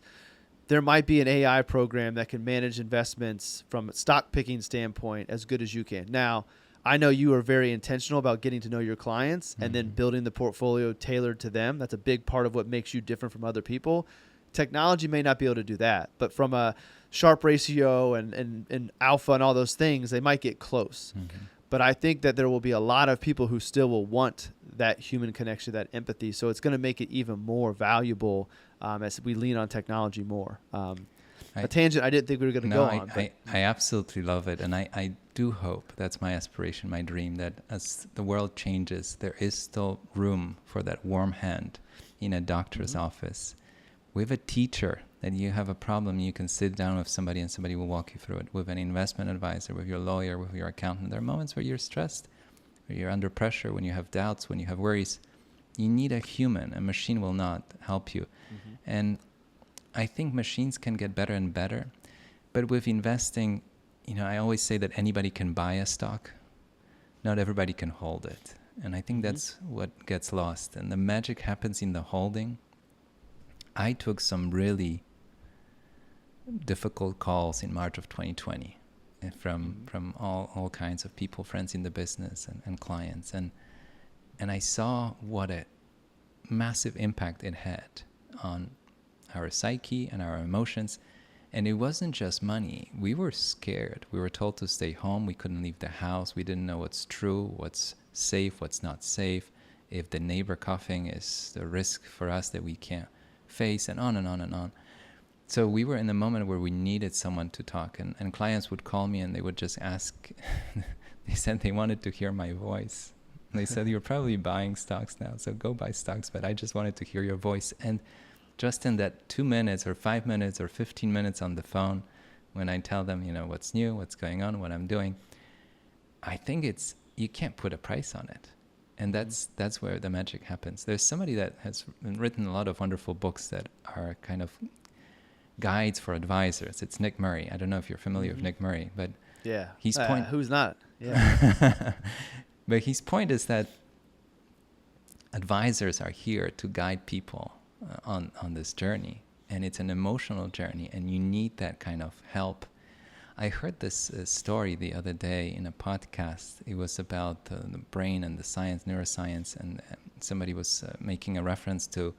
there might be an AI program that can manage investments from a stock picking standpoint as good as you can. Now, I know you are very intentional about getting to know your clients and then building the portfolio tailored to them. That's a big part of what makes you different from other people. Technology may not be able to do that, but from a Sharpe ratio and alpha and all those things, they might get close. But I think that there will be a lot of people who still will want that human connection, that empathy. So it's going to make it even more valuable as we lean on technology more. A tangent I didn't think we were going to go on. I absolutely love it. And I do hope, that's my aspiration, my dream, that as the world changes, there is still room for that warm hand in a doctor's office. With a teacher, that you have a problem, you can sit down with somebody and somebody will walk you through it. With an investment advisor, with your lawyer, with your accountant. There are moments where you're stressed, where you're under pressure, when you have doubts, when you have worries. You need a human. A machine will not help you. And I think machines can get better and better. But with investing, I always say that anybody can buy a stock. Not everybody can hold it. And I think that's what gets lost. And the magic happens in the holding. I took some really difficult calls in March of 2020 from all kinds of people, friends in the business and clients. And I saw what a massive impact it had on our psyche and our emotions. And it wasn't just money. We were scared. We were told to stay home. We couldn't leave the house. We didn't know what's true, what's safe, what's not safe. If the neighbor coughing is the risk for us that we can't face, and on and on and on. So we were in a moment where we needed someone to talk. And clients would call me and they would just ask, they said they wanted to hear my voice. They said, you're probably buying stocks now, so go buy stocks, but I just wanted to hear your voice. And just in that 2 minutes or 5 minutes or 15 minutes on the phone, when I tell them, what's new, what's going on, what I'm doing, I think you can't put a price on it. And that's where the magic happens. There's somebody that has written a lot of wonderful books that are kind of guides for advisors. It's Nick Murray. I don't know if you're familiar with Nick Murray, but yeah, who's not? Yeah. But his point is that advisors are here to guide people on this journey, and it's an emotional journey, and you need that kind of help. I heard this story the other day in a podcast. It was about the brain and the science, neuroscience, and somebody was making a reference to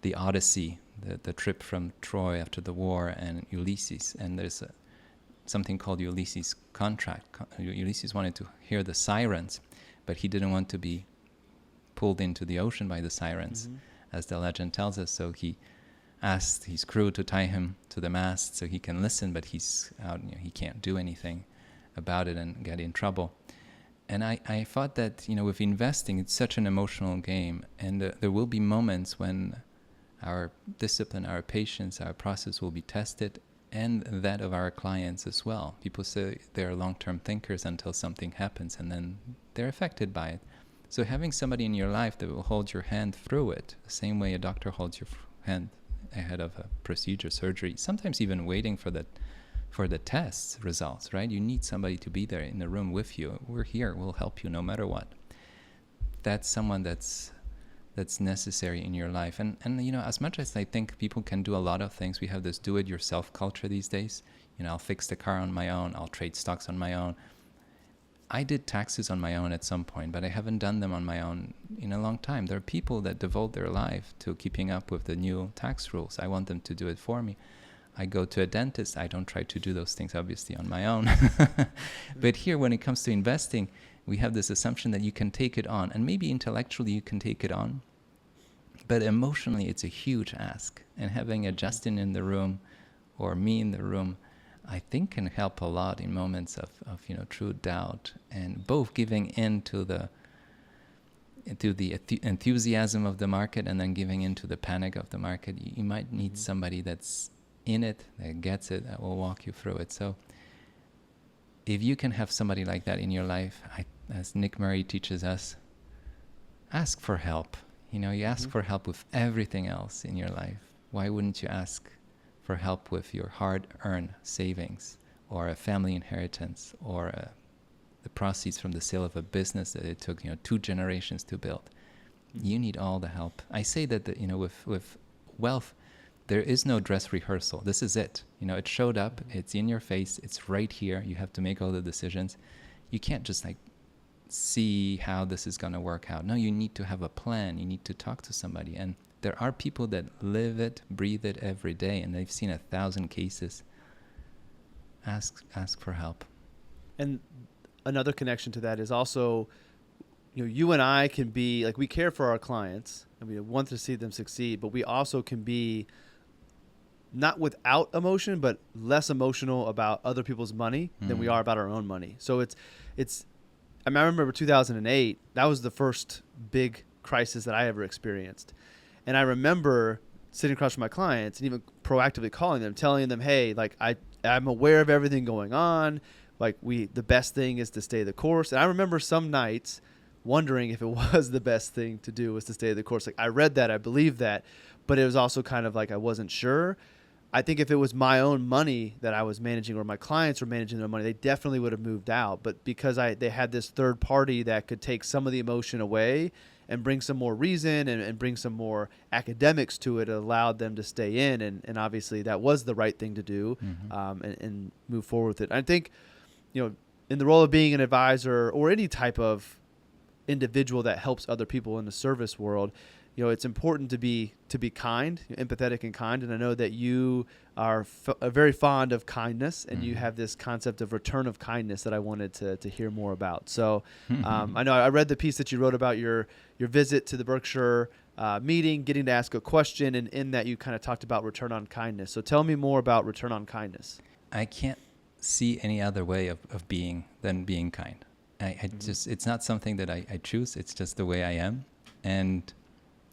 the Odyssey, the trip from Troy after the war, and Ulysses. And there's something called Ulysses' contract. Ulysses wanted to hear the sirens, but he didn't want to be pulled into the ocean by the sirens, as the legend tells us. So he asked his crew to tie him to the mast so he can listen, but he's out, he can't do anything about it and get in trouble. And I thought that, with investing, it's such an emotional game, and there will be moments when our discipline, our patience, our process will be tested, and that of our clients as well. People say they're long-term thinkers until something happens, and then they're affected by it. So having somebody in your life that will hold your hand through it, the same way a doctor holds your hand ahead of a procedure, surgery, sometimes even waiting for the tests results, right? You need somebody to be there in the room with you. We're here, we'll help you no matter what. That's someone that's necessary in your life. And as much as I think people can do a lot of things, we have this do-it-yourself culture these days. I'll fix the car on my own, I'll trade stocks on my own. I did taxes on my own at some point, but I haven't done them on my own in a long time. There are people that devote their life to keeping up with the new tax rules. I want them to do it for me. I go to a dentist. I don't try to do those things, obviously, on my own. But here, when it comes to investing, we have this assumption that you can take it on. And maybe intellectually you can take it on, but emotionally it's a huge ask. And having a Justin in the room or me in the room, I think can help a lot in moments of true doubt, and both giving in to the enthusiasm of the market and then giving in to the panic of the market. You might need somebody that's in it, that gets it, that will walk you through it. So if you can have somebody like that in your life, as Nick Murray teaches us, ask for help. You ask for help with everything else in your life. Why wouldn't you ask for help with your hard-earned savings, or a family inheritance, or the proceeds from the sale of a business that it took 2 generations to build? You need all the help. I say that with wealth, there is no dress rehearsal. This is it. It showed up. It's in your face. It's right here. You have to make all the decisions. You can't just see how this is going to work out. No, you need to have a plan. You need to talk to somebody. And there are people that live it, breathe it every day, and they've seen 1,000 cases. Ask for help. And another connection to that is also, you and I can be, we care for our clients, and we want to see them succeed, but we also can be not without emotion, but less emotional about other people's money than we are about our own money. So I remember 2008, that was the first big crisis that I ever experienced. And I remember sitting across from my clients and even proactively calling them, telling them, hey, I'm aware of everything going on. The best thing is to stay the course. And I remember some nights wondering if it was the best thing to do was to stay the course. I read that, I believed that, but it was also kind of I wasn't sure. I think if it was my own money that I was managing, or my clients were managing their money, they definitely would have moved out. But because they had this third party that could take some of the emotion away and bring some more reason and bring some more academics to it, allowed them to stay in. And obviously that was the right thing to do, and move forward with it. I think, in the role of being an advisor or any type of individual that helps other people in the service world, it's important to be kind, empathetic and kind. And I know that you are very fond of kindness, and you have this concept of return of kindness that I wanted to hear more about. So I know I read the piece that you wrote about your visit to the Berkshire meeting, getting to ask a question, and in that you kind of talked about return on kindness. So tell me more about return on kindness. I can't see any other way of being than being kind. I just, it's not something that I choose. It's just the way I am. And,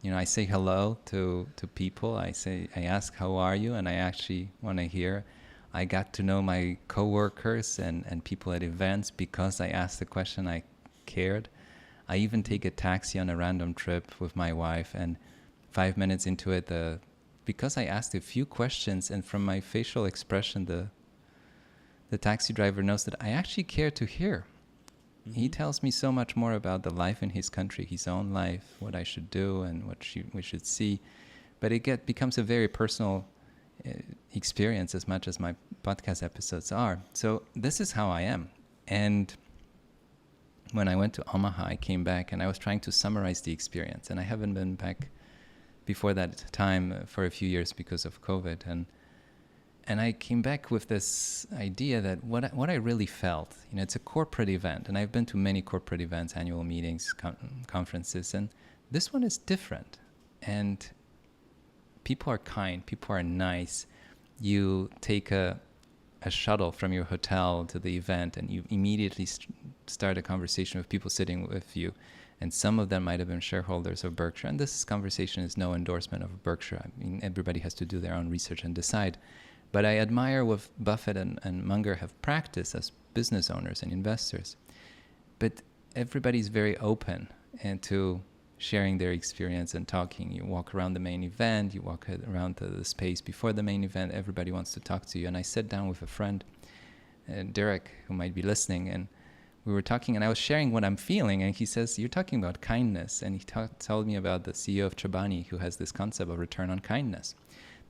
I say hello to people. I ask, how are you? And I actually want to hear. I got to know my coworkers and people at events because I asked the question. I cared. I even take a taxi on a random trip with my wife, and 5 minutes into it, because I asked a few questions, and from my facial expression, the taxi driver knows that I actually care to hear. He tells me so much more about the life in his country, his own life, what I should do and what we should see. But it becomes a very personal experience as much as my podcast episodes are. So this is how I am. And when I went to Omaha, I came back and I was trying to summarize the experience. And I haven't been back before that time for a few years because of COVID. And I came back with this idea that what I really felt, it's a corporate event, and I've been to many corporate events, annual meetings, conferences, and this one is different. And people are kind, people are nice. You take a shuttle from your hotel to the event, and you immediately start a conversation with people sitting with you. And some of them might have been shareholders of Berkshire. And this conversation is no endorsement of Berkshire. I mean, everybody has to do their own research and decide. But I admire what Buffett and Munger have practiced as business owners and investors. But everybody's very open and to sharing their experience and talking. You walk around the main event, you walk around the space before the main event, everybody wants to talk to you. And I sat down with a friend, Derek, who might be listening, and we were talking, and I was sharing what I'm feeling, and he says, you're talking about kindness. And he told me about the CEO of Chobani, who has this concept of return on kindness.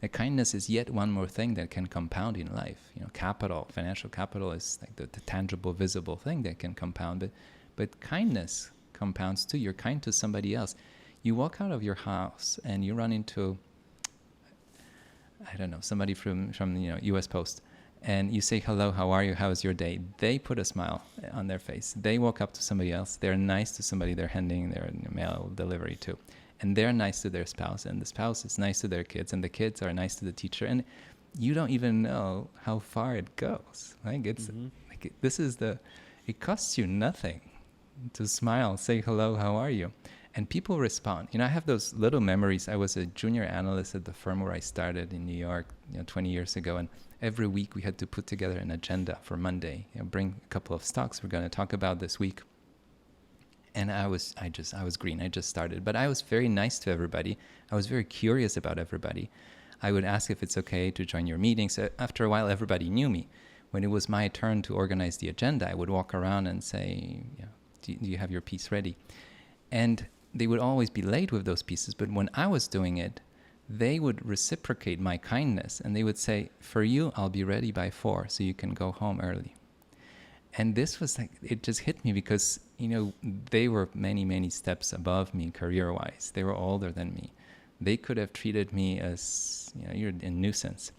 That kindness is yet one more thing that can compound in life. Capital, financial capital is like the tangible, visible thing that can compound. But kindness compounds too. You're kind to somebody else. You walk out of your house and you run into, I don't know, somebody from U.S. Post, and you say, hello, how are you? How is your day? They put a smile on their face. They walk up to somebody else. They're nice to somebody they're handing their mail delivery to. And they're nice to their spouse, and the spouse is nice to their kids, and the kids are nice to the teacher. And you don't even know how far it goes. Like it costs you nothing to smile, say hello, how are you? And people respond. I have those little memories. I was a junior analyst at the firm where I started in New York, 20 years ago. And every week we had to put together an agenda for Monday. Bring a couple of stocks we're going to talk about this week. And I was green. I just started. But I was very nice to everybody. I was very curious about everybody. I would ask if it's okay to join your meetings. After a while, everybody knew me. When it was my turn to organize the agenda, I would walk around and say, do you have your piece ready? And they would always be late with those pieces. But when I was doing it, they would reciprocate my kindness. And they would say, for you, I'll be ready by 4 so you can go home early. And this was like, it just hit me because, they were many, many steps above me career-wise. They were older than me. They could have treated me as, you're a nuisance.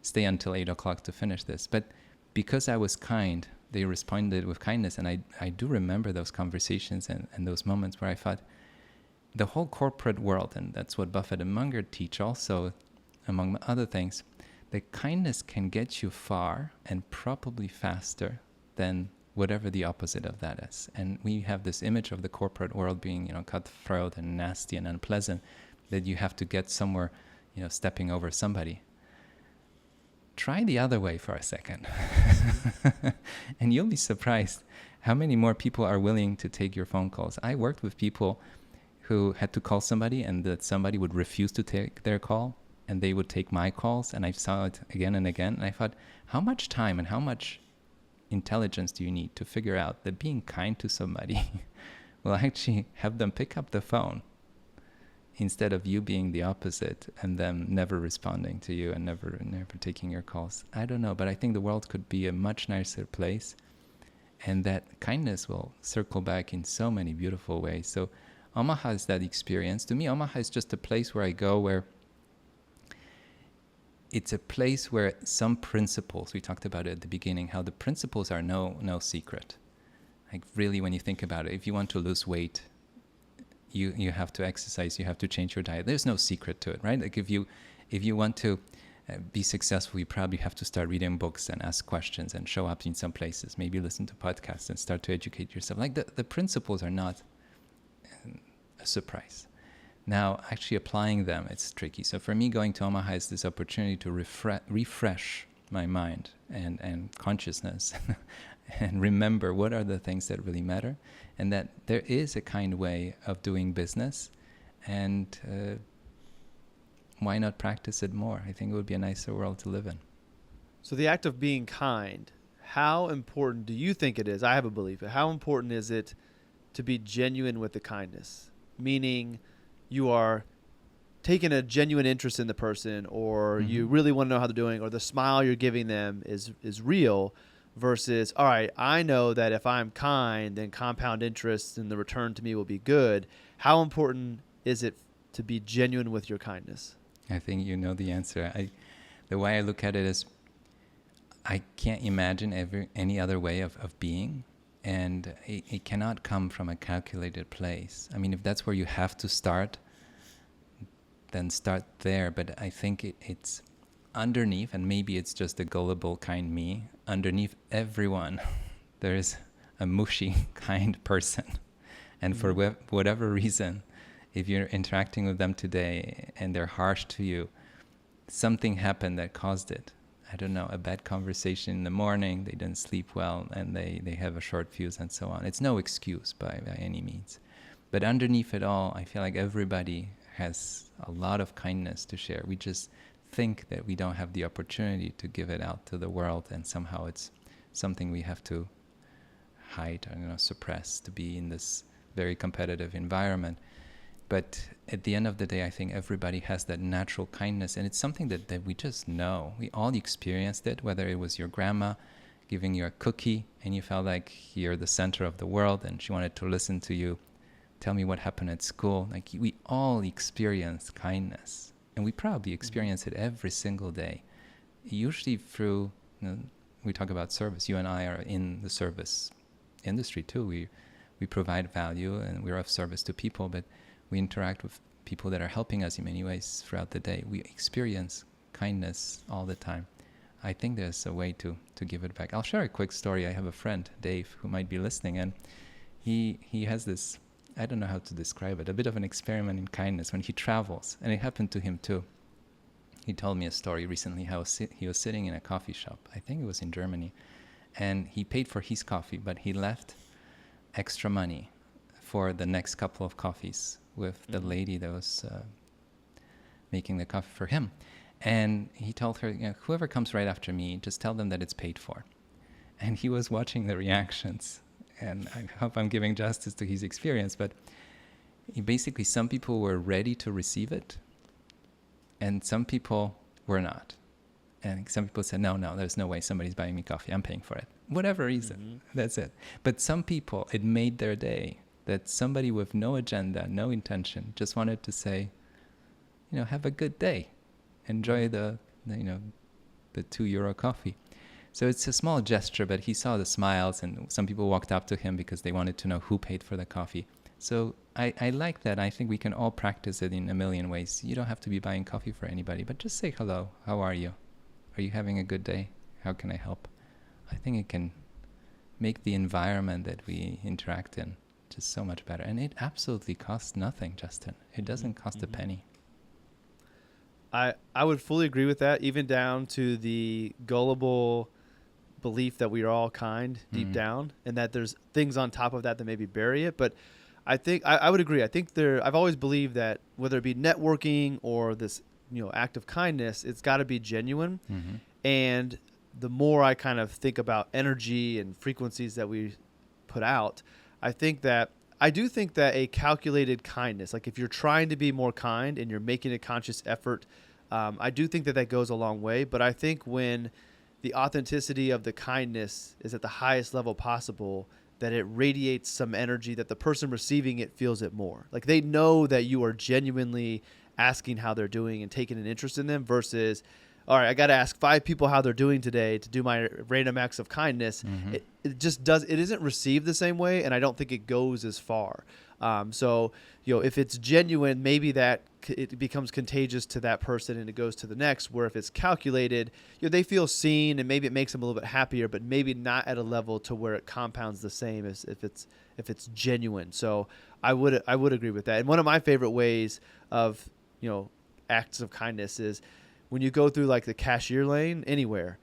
Stay until 8 o'clock to finish this. But because I was kind, they responded with kindness. And I do remember those conversations and those moments where I thought, the whole corporate world, and that's what Buffett and Munger teach also, among other things, that kindness can get you far and probably faster than whatever the opposite of that is. And we have this image of the corporate world being, cutthroat and nasty and unpleasant, that you have to get somewhere, stepping over somebody. Try the other way for a second. And you'll be surprised how many more people are willing to take your phone calls. I worked with people who had to call somebody, and that somebody would refuse to take their call, and they would take my calls, and I saw it again and again. And I thought, how much time and how much intelligence do you need to figure out that being kind to somebody will actually have them pick up the phone instead of you being the opposite and them never responding to you and never taking your calls? I don't know, but I think the world could be a much nicer place, and that kindness will circle back in so many beautiful ways. So Omaha is that experience. To me, Omaha is just a place where I go where it's a place where some principles, we talked about it at the beginning, how the principles are no secret. Like really, when you think about it, if you want to lose weight, you have to exercise, you have to change your diet. There's no secret to it, right? Like if you want to be successful, you probably have to start reading books and ask questions and show up in some places, maybe listen to podcasts and start to educate yourself. Like the principles are not a surprise. Now, actually applying them, it's tricky. So for me, going to Omaha is this opportunity to refresh my mind and consciousness and remember what are the things that really matter, and that there is a kind way of doing business, and why not practice it more? I think it would be a nicer world to live in. So the act of being kind, how important do you think it is? I have a belief. How important is it to be genuine with the kindness? Meaning you are taking a genuine interest in the person, or you really want to know how they're doing, or the smile you're giving them is real, versus, all right, I know that if I'm kind, then compound interest and the return to me will be good. How important is it to be genuine with your kindness? I think you know the answer. The way I look at it is I can't imagine any other way of being, and it cannot come from a calculated place. I mean, if that's where you have to start, then start there. But I think it's underneath, and maybe it's just a gullible kind me, underneath everyone there is a mushy kind person. And for whatever reason, if you're interacting with them today and they're harsh to you, something happened that caused it. I don't know, a bad conversation in the morning, they didn't sleep well, and they have a short fuse and so on. It's no excuse by any means. But underneath it all, I feel like everybody has a lot of kindness to share. We just think that we don't have the opportunity to give it out to the world, and somehow it's something we have to hide or suppress to be in this very competitive environment. But at the end of the day, I think everybody has that natural kindness, and it's something that we just know. We all experienced it, whether it was your grandma giving you a cookie and you felt like you're the center of the world and she wanted to listen to you tell me what happened at school. Like, we all experience kindness, and we probably experience it every single day. Usually through, we talk about service. You and I are in the service industry too. We provide value and we're of service to people, but we interact with people that are helping us in many ways throughout the day. We experience kindness all the time. I think there's a way to give it back. I'll share a quick story. I have a friend, Dave, who might be listening, and he has this, I don't know how to describe it, a bit of an experiment in kindness when he travels, and it happened to him too. He told me a story recently how he was sitting in a coffee shop, I think it was in Germany, and he paid for his coffee, but he left extra money for the next couple of coffees with the lady that was making the coffee for him. And he told her, whoever comes right after me, just tell them that it's paid for. And he was watching the reactions, and I hope I'm giving justice to his experience, but basically some people were ready to receive it, and some people were not. And some people said, no, there's no way somebody's buying me coffee. I'm paying for it. Whatever reason, that's it. But some people, it made their day that somebody with no agenda, no intention, just wanted to say, have a good day. Enjoy the €2 coffee. So it's a small gesture, but he saw the smiles, and some people walked up to him because they wanted to know who paid for the coffee. So I like that. I think we can all practice it in a million ways. You don't have to be buying coffee for anybody, but just say hello. How are you? Are you having a good day? How can I help? I think it can make the environment that we interact in just so much better. And it absolutely costs nothing, Justin. It doesn't cost a penny. I would fully agree with that, even down to the gullible belief that we are all kind deep down, and that there's things on top of that that maybe bury it. But I think I would agree. I think I've always believed that whether it be networking or this act of kindness, it's got to be genuine. And the more I kind of think about energy and frequencies that we put out, I do think that a calculated kindness, like if you're trying to be more kind and you're making a conscious effort, I do think that goes a long way. But I think when the authenticity of the kindness is at the highest level possible, that it radiates some energy that the person receiving it feels it more. Like they know that you are genuinely asking how they're doing and taking an interest in them versus, all right, I got to ask 5 people how they're doing today to do my random acts of kindness. Mm-hmm. It isn't received the same way, and I don't think it goes as far. So, if it's genuine, maybe it becomes contagious to that person and it goes to the next, where if it's calculated, they feel seen and maybe it makes them a little bit happier, but maybe not at a level to where it compounds the same as if it's genuine. So I would agree with that. And one of my favorite ways of, acts of kindness is when you go through like the cashier lane anywhere,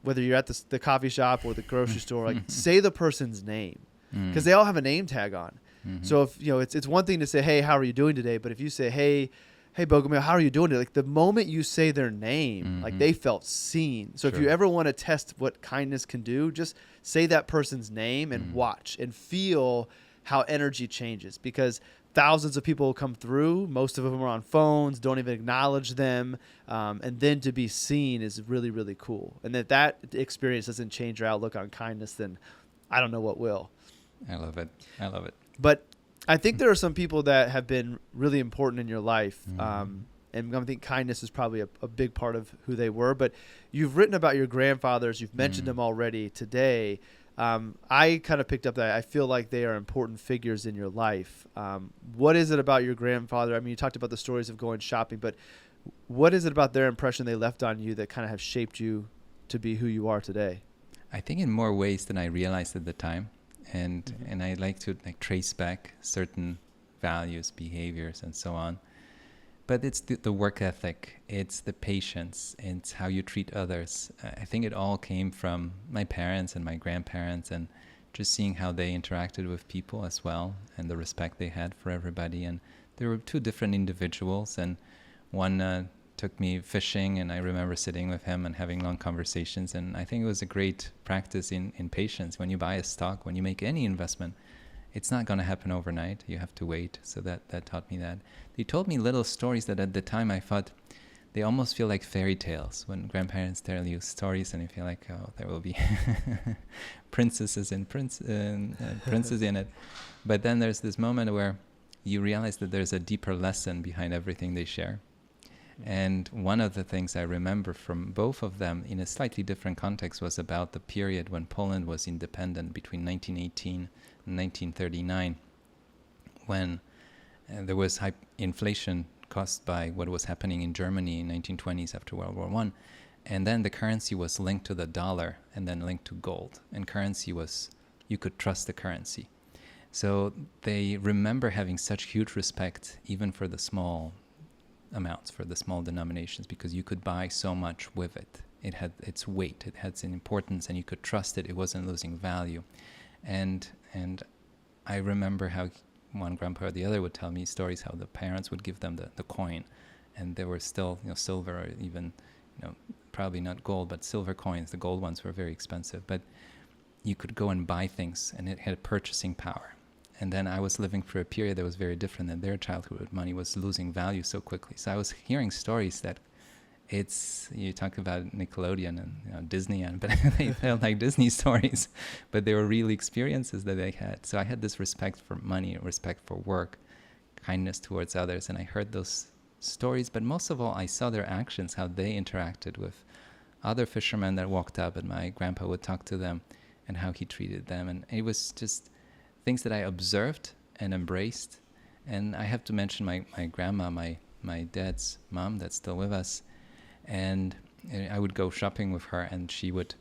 whether you're at the coffee shop or the grocery store, like say the person's name, because they all have a name tag on. Mm-hmm. So if it's one thing to say, hey, how are you doing today? But if you say, hey Bogumil, how are you doing today? Like the moment you say their name, like they felt seen. So if you ever want to test what kindness can do, just say that person's name and watch and feel how energy changes, because thousands of people will come through. Most of them are on phones, don't even acknowledge them. And then to be seen is really, really cool. And that experience doesn't change your outlook on kindness, then I don't know what will. I love it. But I think there are some people that have been really important in your life. And I think kindness is probably a big part of who they were. But you've written about your grandfathers. You've mentioned them already today. I kind of picked up that I feel like they are important figures in your life. What is it about your grandfather? I mean, you talked about the stories of going shopping, but what is it about their impression they left on you that kind of have shaped you to be who you are today? I think in more ways than I realized at the time. And I like to trace back certain values, behaviors, and so on. But it's the work ethic, it's the patience, it's how you treat others. I think it all came from my parents and my grandparents, and just seeing how they interacted with people as well, and the respect they had for everybody. And there were 2 different individuals, and one took me fishing, and I remember sitting with him and having long conversations. And I think it was a great practice in patience. When you buy a stock, when you make any investment, it's not going to happen overnight. You have to wait. So that taught me that. They told me little stories that at the time I thought they almost feel like fairy tales. When grandparents tell you stories and you feel like, oh, there will be princesses and princes in it. But then there's this moment where you realize that there's a deeper lesson behind everything they share. And one of the things I remember from both of them in a slightly different context was about the period when Poland was independent between 1918 and 1939, when there was high inflation caused by what was happening in Germany in 1920s after World War I. And then the currency was linked to the dollar and then linked to gold. And currency was, you could trust the currency. So they remember having such huge respect even for the small amounts, for the small denominations, because you could buy so much with it. It had its weight, it had its importance, and you could trust it. It wasn't losing value. And I remember how one grandpa or the other would tell me stories how the parents would give them the coin, and there were still silver, or even probably not gold, but silver coins. The gold ones were very expensive, but you could go and buy things, and it had purchasing power. And then I was living through a period that was very different than their childhood. Money was losing value so quickly. So I was hearing stories that you talk about Nickelodeon and Disney, but they felt like Disney stories, but they were real experiences that they had. So I had this respect for money, respect for work, kindness towards others. And I heard those stories, but most of all, I saw their actions, how they interacted with other fishermen that walked up, and my grandpa would talk to them and how he treated them. And it was just things that I observed and embraced. And I have to mention my grandma, my dad's mom that's still with us. And I would go shopping with her, and she would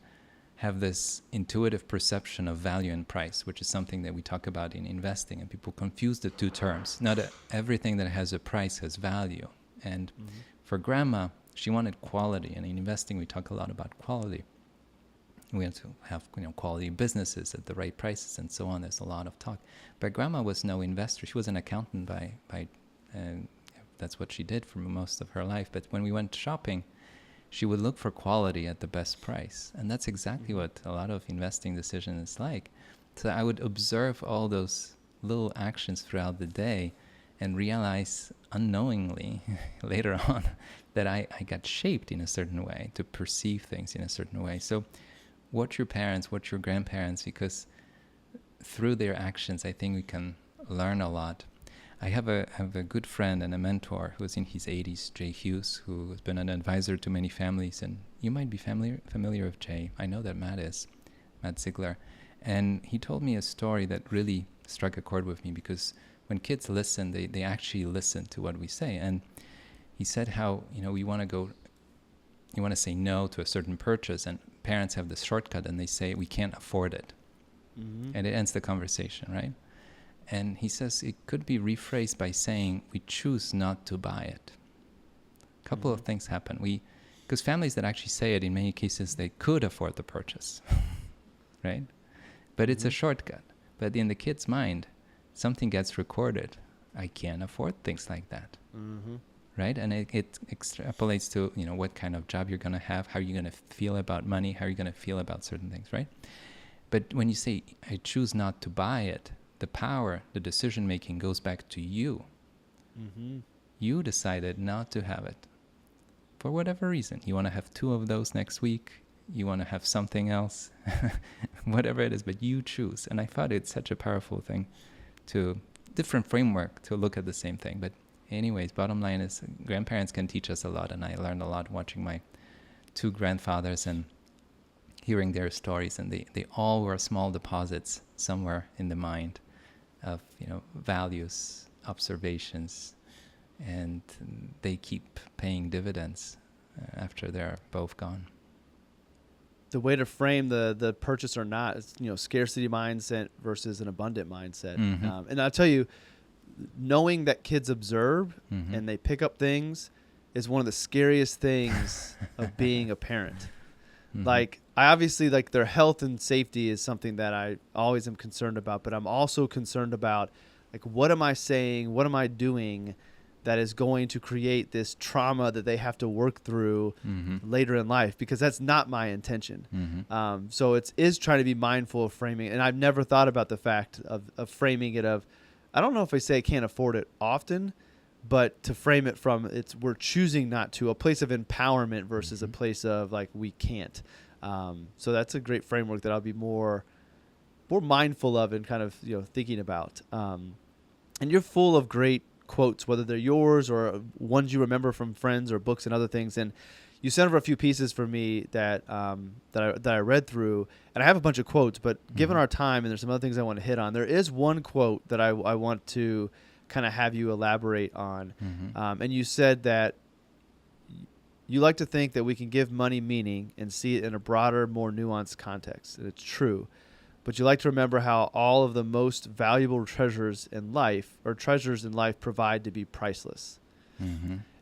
have this intuitive perception of value and price, which is something that we talk about in investing. And people confuse the 2 terms. Not everything that has a price has value. And for grandma, she wanted quality. And in investing, we talk a lot about quality. We have to have quality businesses at the right prices and so on. There's a lot of talk. But grandma was no investor. She was an accountant that's what she did for most of her life. But when we went shopping, she would look for quality at the best price. And that's exactly what a lot of investing decision is like. So I would observe all those little actions throughout the day and realize unknowingly later on that I got shaped in a certain way to perceive things in a certain way. So watch your parents, watch your grandparents, because through their actions, I think we can learn a lot. I have a good friend and a mentor who's in his 80s, Jay Hughes, who has been an advisor to many families. And you might be familiar with Jay. I know that Matt Ziegler. And he told me a story that really struck a chord with me, because when kids listen, they actually listen to what we say. And he said how, you want to say no to a certain purchase, and parents have this shortcut and they say, we can't afford it. Mm-hmm. And it ends the conversation, right? And he says it could be rephrased by saying, we choose not to buy it. A couple of things happen. Because families that actually say it, in many cases, they could afford the purchase, right? But it's a shortcut. But in the kid's mind, something gets recorded. I can't afford things like that, right? And it extrapolates to, what kind of job you're going to have, how you're going to feel about money, how you're going to feel about certain things, right? But when you say, I choose not to buy it, the power, the decision-making goes back to you. Mm-hmm. You decided not to have it for whatever reason. You want to have 2 of those next week. You want to have something else, whatever it is, but you choose. And I thought it's such a powerful thing, different framework to look at the same thing. But anyways, bottom line is grandparents can teach us a lot. And I learned a lot watching my 2 grandfathers and hearing their stories. And they all were small deposits somewhere in the mind of values, observations, and they keep paying dividends after they're both gone. The way to frame the purchase or not is scarcity mindset versus an abundant mindset. Mm-hmm. And I'll tell you, knowing that kids observe and they pick up things is one of the scariest things of being a parent. Mm-hmm. Like, I obviously, like, their health and safety is something that I always am concerned about, but I'm also concerned about, like, what am I saying, what am I doing that is going to create this trauma that they have to work through later in life, because that's not my intention. So it is trying to be mindful of framing, and I've never thought about the fact of framing it of, I don't know if I say I can't afford it often, but to frame it from we're choosing not to, a place of empowerment versus a place of like we can't. So that's a great framework that I'll be more mindful of and kind of thinking about. And you're full of great quotes, whether they're yours or ones you remember from friends or books and other things. And you sent over a few pieces for me that I read through, and I have a bunch of quotes. But given our time, and there's some other things I want to hit on, there is one quote that I want to kind of have you elaborate on. And you said that you like to think that we can give money meaning and see it in a broader, more nuanced context. And it's true. But you like to remember how all of the most valuable treasures in life provide to be priceless.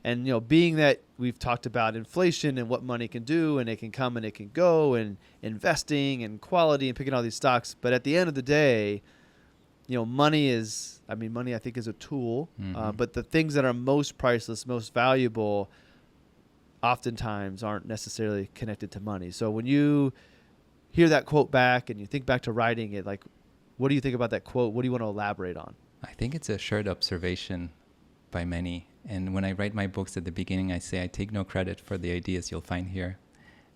And, being that we've talked about inflation and what money can do, and it can come and it can go, and investing and quality and picking all these stocks. But at the end of the day, money I think is a tool, but the things that are most priceless, most valuable, oftentimes aren't necessarily connected to money. So when you hear that quote back and you think back to writing it, like, what do you think about that quote? What do you want to elaborate on? I think it's a shared observation by many. And when I write my books at the beginning, I say I take no credit for the ideas you'll find here.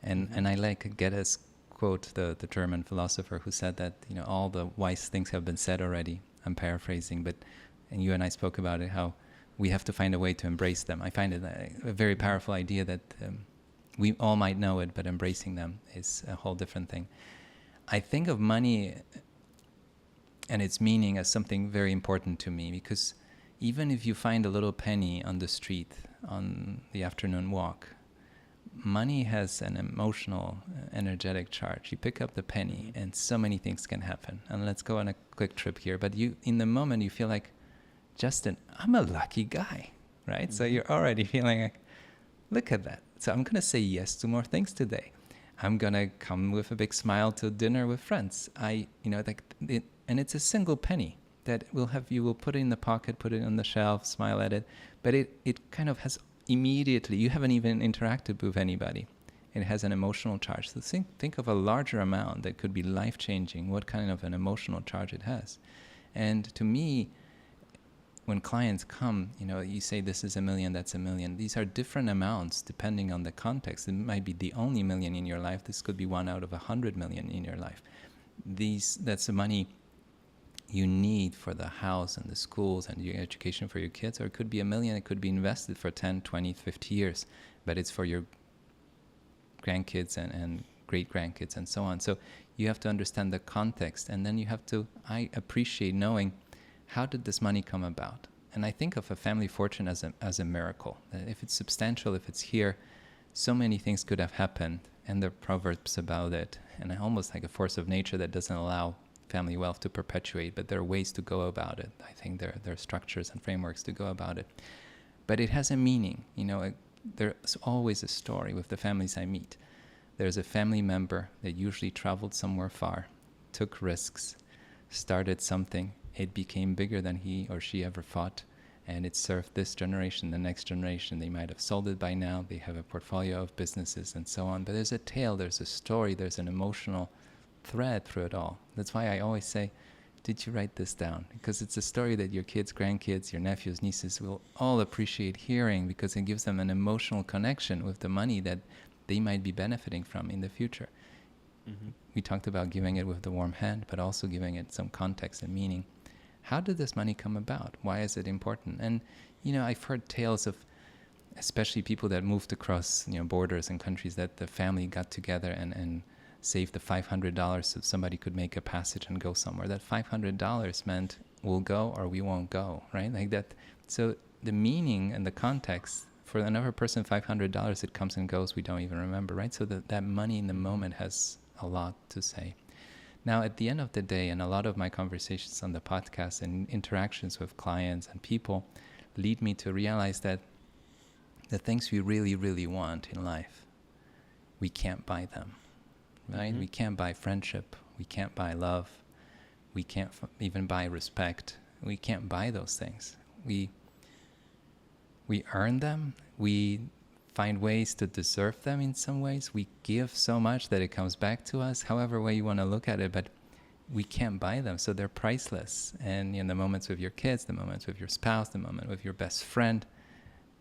And I like Goethe's quote, the German philosopher who said that, all the wise things have been said already. I'm paraphrasing, and you and I spoke about it, how we have to find a way to embrace them. I find it a very powerful idea that we all might know it, but embracing them is a whole different thing. I think of money and its meaning as something very important to me, because even if you find a little penny on the street on the afternoon walk, money has an emotional, energetic charge. You pick up the penny and so many things can happen. And let's go on a quick trip here. But in the moment, you feel like, Justin, I'm a lucky guy, right? So you're already feeling like, look at that. So I'm going to say yes to more things today. I'm going to come with a big smile to dinner with friends. And it's a single penny that you will put it in the pocket, put it on the shelf, smile at it. But it kind of has immediately, you haven't even interacted with anybody. It has an emotional charge. So think of a larger amount that could be life-changing, what kind of an emotional charge it has. And to me, when clients come, you say this is $1 million, that's $1 million. These are different amounts depending on the context. It might be the only $1 million in your life. This could be 1 out of 100 million in your life. That's the money you need for the house and the schools and your education for your kids, or it could be $1 million, it could be invested for 10, 20, 50 years, but it's for your grandkids and great-grandkids and so on. So you have to understand the context, and then I appreciate knowing, how did this money come about? And I think of a family fortune as a miracle. If it's substantial, if it's here, so many things could have happened, and there are proverbs about it, and almost like a force of nature that doesn't allow family wealth to perpetuate, but there are ways to go about it. I think there are structures and frameworks to go about it. But it has a meaning. There's always a story with the families I meet. There's a family member that usually traveled somewhere far, took risks, started something. It became bigger than he or she ever thought, and it served this generation, the next generation. They might have sold it by now. They have a portfolio of businesses and so on. But there's a tale, there's a story, there's an emotional thread through it all. That's why I always say, did you write this down? Because it's a story that your kids, grandkids, your nephews, nieces will all appreciate hearing, because it gives them an emotional connection with the money that they might be benefiting from in the future. Mm-hmm. We talked about giving it with the warm hand, but also giving it some context and meaning. How did this money come about? Why is it important? And, I've heard tales of, especially people that moved across, borders and countries, that the family got together and saved the $500 so somebody could make a passage and go somewhere. That $500 meant we'll go or we won't go, right? Like that. So the meaning and the context, for another person, $500, it comes and goes, we don't even remember, right? So that money in the moment has a lot to say. Now, at the end of the day, and a lot of my conversations on the podcast and interactions with clients and people lead me to realize that the things we really, really want in life, we can't buy them, right? Mm-hmm. We can't buy friendship. We can't buy love. We can't even buy respect. We can't buy those things. We earn them. We find ways to deserve them in some ways. We give so much that it comes back to us, however way you want to look at it, but we can't buy them. So they're priceless. And in the moments with your kids, the moments with your spouse, the moment with your best friend,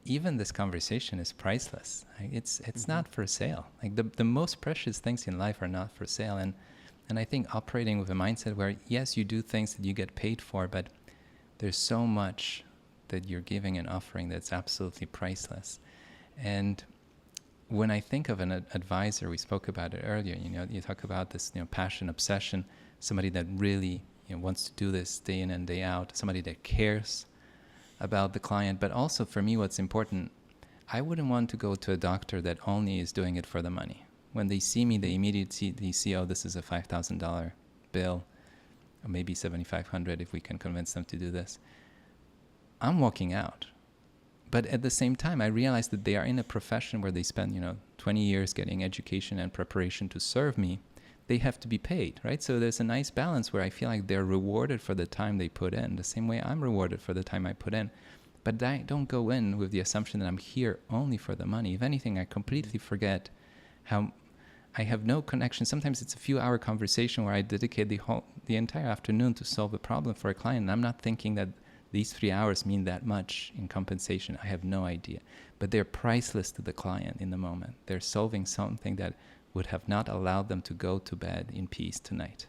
even this conversation is priceless. It's mm-hmm. not for sale. Like the most precious things in life are not for sale. And I think operating with a mindset where, yes, you do things that you get paid for, but there's so much that you're giving and offering that's absolutely priceless. And when I think of an advisor, we spoke about it earlier, you talk about this, passion, obsession, somebody that really wants to do this day in and day out, somebody that cares about the client. But also for me, what's important, I wouldn't want to go to a doctor that only is doing it for the money. When they see me, they immediately see, oh, this is a $5,000 bill, or maybe $7,500 if we can convince them to do this. I'm walking out. But at the same time, I realize that they are in a profession where they spend, 20 years getting education and preparation to serve me. They have to be paid, right? So there's a nice balance where I feel like they're rewarded for the time they put in, the same way I'm rewarded for the time I put in. But I don't go in with the assumption that I'm here only for the money. If anything, I completely forget how I have no connection. Sometimes it's a few-hour conversation where I dedicate the entire afternoon to solve a problem for a client, and I'm not thinking that these 3 hours mean that much in compensation. I have no idea. But they're priceless to the client in the moment. They're solving something that would have not allowed them to go to bed in peace tonight.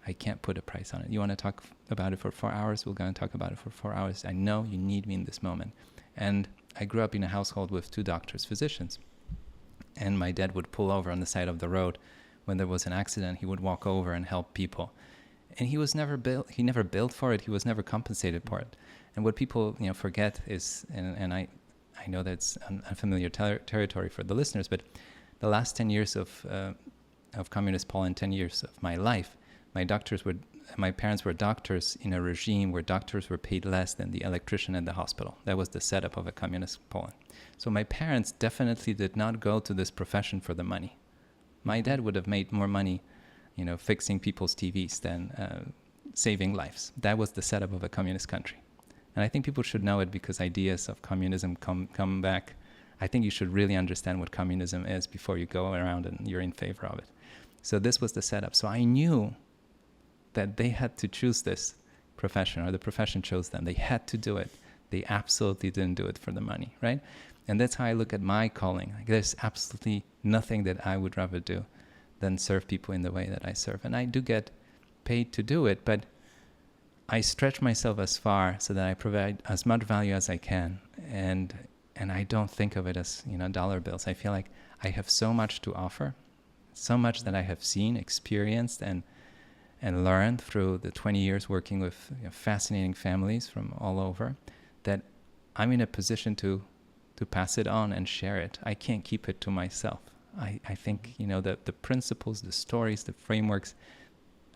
I can't put a price on it. You want to talk about it for 4 hours? We're going to talk about it for 4 hours. I know you need me in this moment. And I grew up in a household with 2 doctors, physicians. And my dad would pull over on the side of the road. When there was an accident, he would walk over and help people. And he never billed for it. He was never compensated for it. And what people forget is, and I know that's unfamiliar territory for the listeners, but the last 10 years of communist Poland, 10 years of my life, my parents were doctors in a regime where doctors were paid less than the electrician at the hospital. That was the setup of a communist Poland. So my parents definitely did not go to this profession for the money. My dad would have made more money fixing people's TVs than saving lives. That was the setup of a communist country. And I think people should know it, because ideas of communism come back. I think you should really understand what communism is before you go around and you're in favor of it. So this was the setup. So I knew that they had to choose this profession, or the profession chose them. They had to do it. They absolutely didn't do it for the money, right? And that's how I look at my calling. Like, there's absolutely nothing that I would rather do than serve people in the way that I serve. And I do get paid to do it, but I stretch myself as far so that I provide as much value as I can, and I don't think of it as, you know, dollar bills. I feel like I have so much to offer, so much that I have seen, experienced, and learned through the 20 years working with, you know, fascinating families from all over, that I'm in a position to pass it on and share it. I can't keep it to myself. I think, you know, the principles, the stories, the frameworks,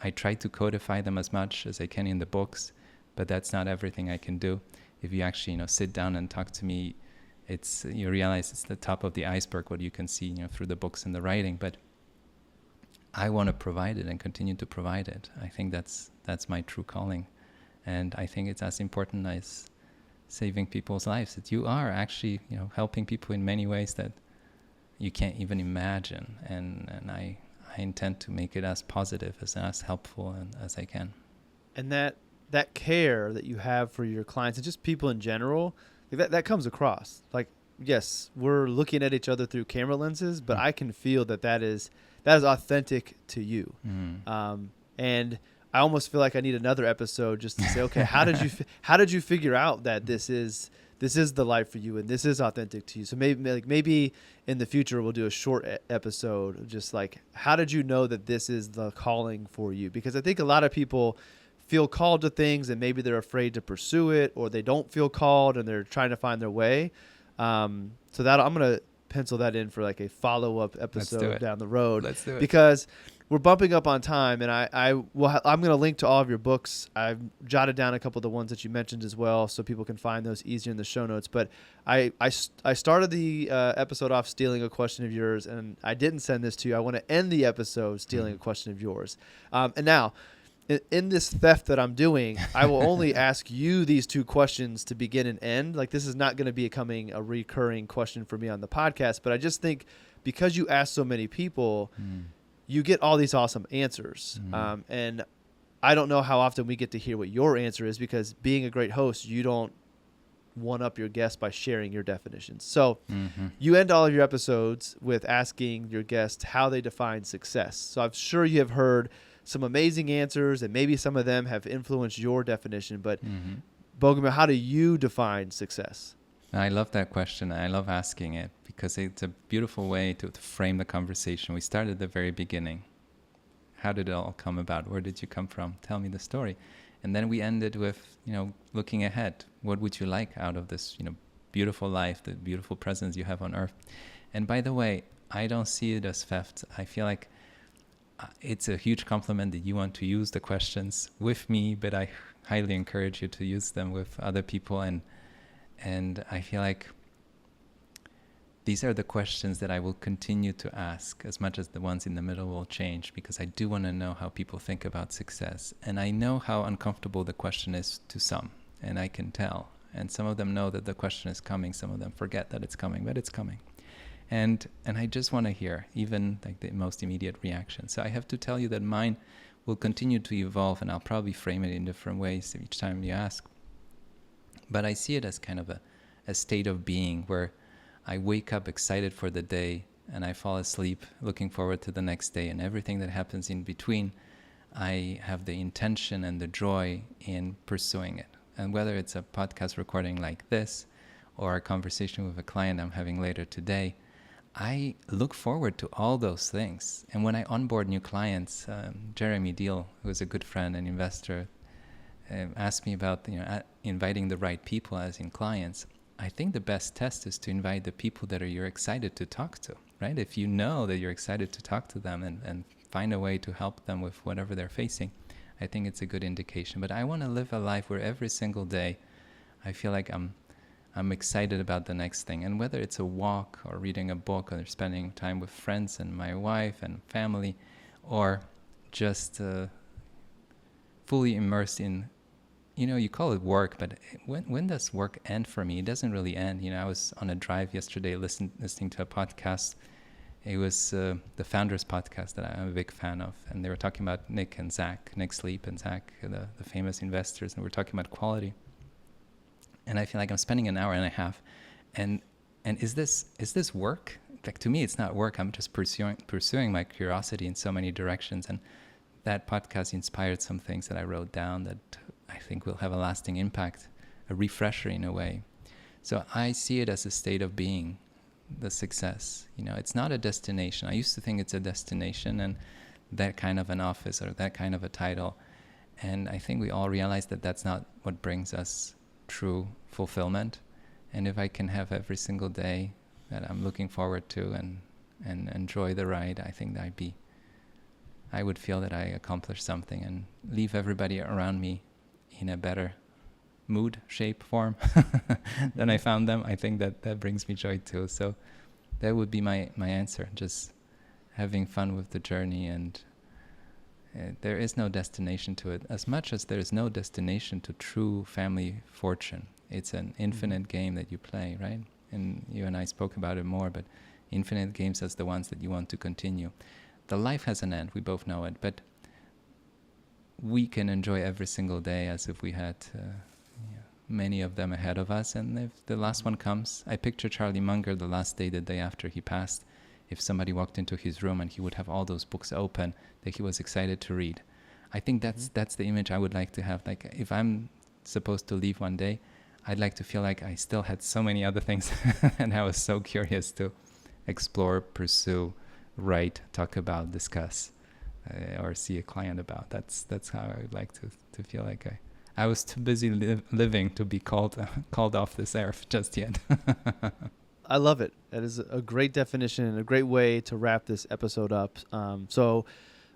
I try to codify them as much as I can in the books, but that's not everything I can do. If you actually, you know, sit down and talk to me, you realize it's the top of the iceberg, what you can see, you know, through the books and the writing. But I want to provide it and continue to provide it. I think that's my true calling. And I think it's as important as saving people's lives, that you are actually, you know, helping people in many ways that you can't even imagine. And I intend to make it as positive, as helpful and as I can. And that care that you have for your clients and just people in general, that comes across. Like, yes, we're looking at each other through camera lenses, but I can feel that is authentic to you. And I almost feel like I need another episode just to say, okay, how did you figure out that this is the life for you and this is authentic to you? So maybe in the future we'll do a short episode of just like, how did you know that this is the calling for you? Because I think a lot of people feel called to things and maybe they're afraid to pursue it, or they don't feel called and they're trying to find their way. So that I'm going to pencil that in for like a follow-up episode down the road. Let's do it. Because we're bumping up on time, and I'm going to link to all of your books. I've jotted down a couple of the ones that you mentioned as well, so people can find those easier in the show notes. But I started the episode off stealing a question of yours, and I didn't send this to you. I want to end the episode stealing a question of yours. And now, in this theft that I'm doing, I will only ask you these two questions to begin and end. Like, this is not going to be becoming a recurring question for me on the podcast, but I just think because you ask so many people, you get all these awesome answers. And I don't know how often we get to hear what your answer is, because being a great host, you don't one up your guests by sharing your definitions. So you end all of your episodes with asking your guests how they define success. So I'm sure you have heard some amazing answers, and maybe some of them have influenced your definition. But Bogumil, how do you define success? I love that question. I love asking it because it's a beautiful way to frame the conversation. We started at the very beginning. How did it all come about? Where did you come from? Tell me the story. And then we ended with, you know, looking ahead. What would you like out of this, you know, beautiful life, the beautiful presence you have on earth? And by the way, I don't see it as theft. I feel like it's a huge compliment that you want to use the questions with me, but I highly encourage you to use them with other people. And I feel like these are the questions that I will continue to ask, as much as the ones in the middle will change, because I do want to know how people think about success. And I know how uncomfortable the question is to some, and I can tell. And some of them know that the question is coming. Some of them forget that it's coming, but it's coming. And I just want to hear even like the most immediate reaction. So I have to tell you that mine will continue to evolve, and I'll probably frame it in different ways each time you ask. But I see it as kind of a state of being where I wake up excited for the day and I fall asleep looking forward to the next day, and everything that happens in between, I have the intention and the joy in pursuing it. And whether it's a podcast recording like this or a conversation with a client I'm having later today, I look forward to all those things. And when I onboard new clients, Jeremy Deal, who is a good friend and investor, asked me about, you know, inviting the right people as in clients. I think the best test is to invite the people that you're excited to talk to, right? If you know that you're excited to talk to them and find a way to help them with whatever they're facing, I think it's a good indication. But I want to live a life where every single day I feel like I'm excited about the next thing. And whether it's a walk or reading a book or spending time with friends and my wife and family, or just fully immersed in, you know, you call it work, but when does work end for me? It doesn't really end. You know, I was on a drive yesterday listening to a podcast. It was the Founders podcast that I'm a big fan of. And they were talking about Nick Sleep and Zach, the famous investors. And we're talking about quality. And I feel like I'm spending an hour and a half. And is this work? Like, to me, it's not work. I'm just pursuing my curiosity in so many directions. And that podcast inspired some things that I wrote down that I think will have a lasting impact, a refresher in a way. So I see it as a state of being, the success. It's not a destination. I used to think it's a destination and that kind of an office or that kind of a title. And I think we all realize that that's not what brings us true fulfillment. And if I can have every single day that I'm looking forward to and enjoy the ride, I think that I would feel that I accomplished something and leave everybody around me in a better mood, shape, form than I found them. I think that brings me joy too. So that would be my answer, just having fun with the journey. And there is no destination to it, as much as there is no destination to true family fortune. It's an infinite game that you play, right? And you and I spoke about it more, but infinite games as the ones that you want to continue. The life has an end, we both know it, but we can enjoy every single day as if we had many of them ahead of us. And if the last one comes, I picture Charlie Munger the last day, the day after he passed, if somebody walked into his room and he would have all those books open that he was excited to read. I think that's the image I would like to have. Like, if I'm supposed to leave one day, I'd like to feel like I still had so many other things and I was so curious to explore, pursue, write, talk about, discuss, or see a client about. That's how I would like to feel like I was too busy living to be called off this earth just yet. I love it. That is a great definition and a great way to wrap this episode up. So,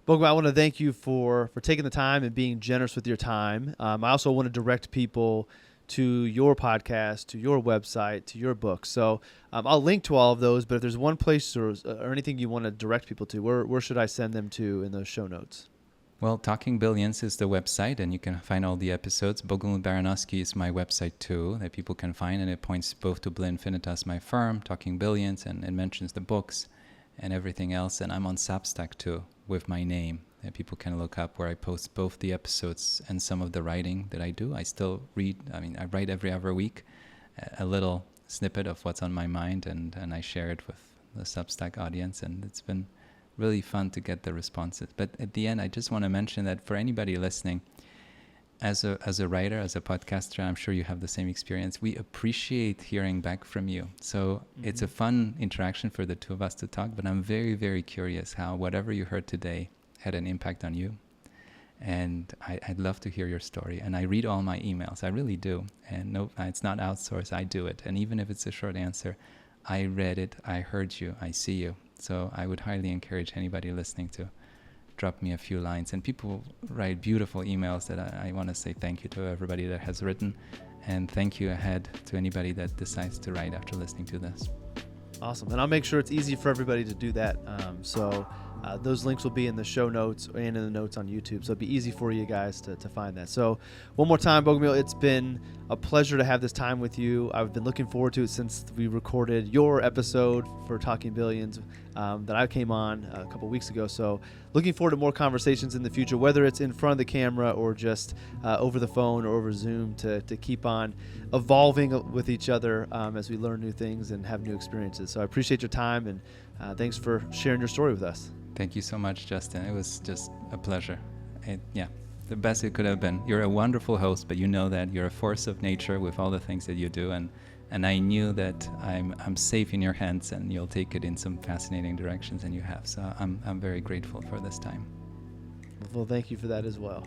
Bogumil, I want to thank you for taking the time and being generous with your time. I also want to direct people to your podcast, to your website, to your book. So I'll link to all of those, but if there's one place or anything you want to direct people to, where should I send them to in those show notes? Well, Talking Billions is the website, and you can find all the episodes. Bogumil Baranowski is my website too, that people can find, and it points both to Blinfinitas, my firm, Talking Billions, and it mentions the books and everything else. And I'm on Substack too, with my name, that people can look up, where I post both the episodes and some of the writing that I do. I still read, I write every other week, a little snippet of what's on my mind, and I share it with the Substack audience, and it's been really fun to get the responses. But at the end, I just want to mention that for anybody listening, as a writer, as a podcaster, I'm sure you have the same experience. We appreciate hearing back from you. So it's a fun interaction for the two of us to talk, but I'm very, very curious how whatever you heard today had an impact on you. And I'd love to hear your story. And I read all my emails. I really do. And no, it's not outsourced. I do it. And even if it's a short answer, I read it, I heard you, I see you. So I would highly encourage anybody listening to drop me a few lines. And people write beautiful emails that I want to say thank you to everybody that has written, and thank you ahead to anybody that decides to write after listening to this. Awesome. And I'll make sure it's easy for everybody to do that. Those links will be in the show notes and in the notes on YouTube. So it'll be easy for you guys to find that. So one more time, Bogumil, it's been a pleasure to have this time with you. I've been looking forward to it since we recorded your episode for Talking Billions that I came on a couple weeks ago. So looking forward to more conversations in the future, whether it's in front of the camera or just over the phone or over Zoom, to keep on evolving with each other as we learn new things and have new experiences. So I appreciate your time, and thanks for sharing your story with us. Thank you so much, Justin. It was just a pleasure. The best it could have been. You're a wonderful host, but you know that you're a force of nature with all the things that you do, and I knew that I'm safe in your hands, and you'll take it in some fascinating directions, and you have. So I'm very grateful for this time. Well, thank you for that as well.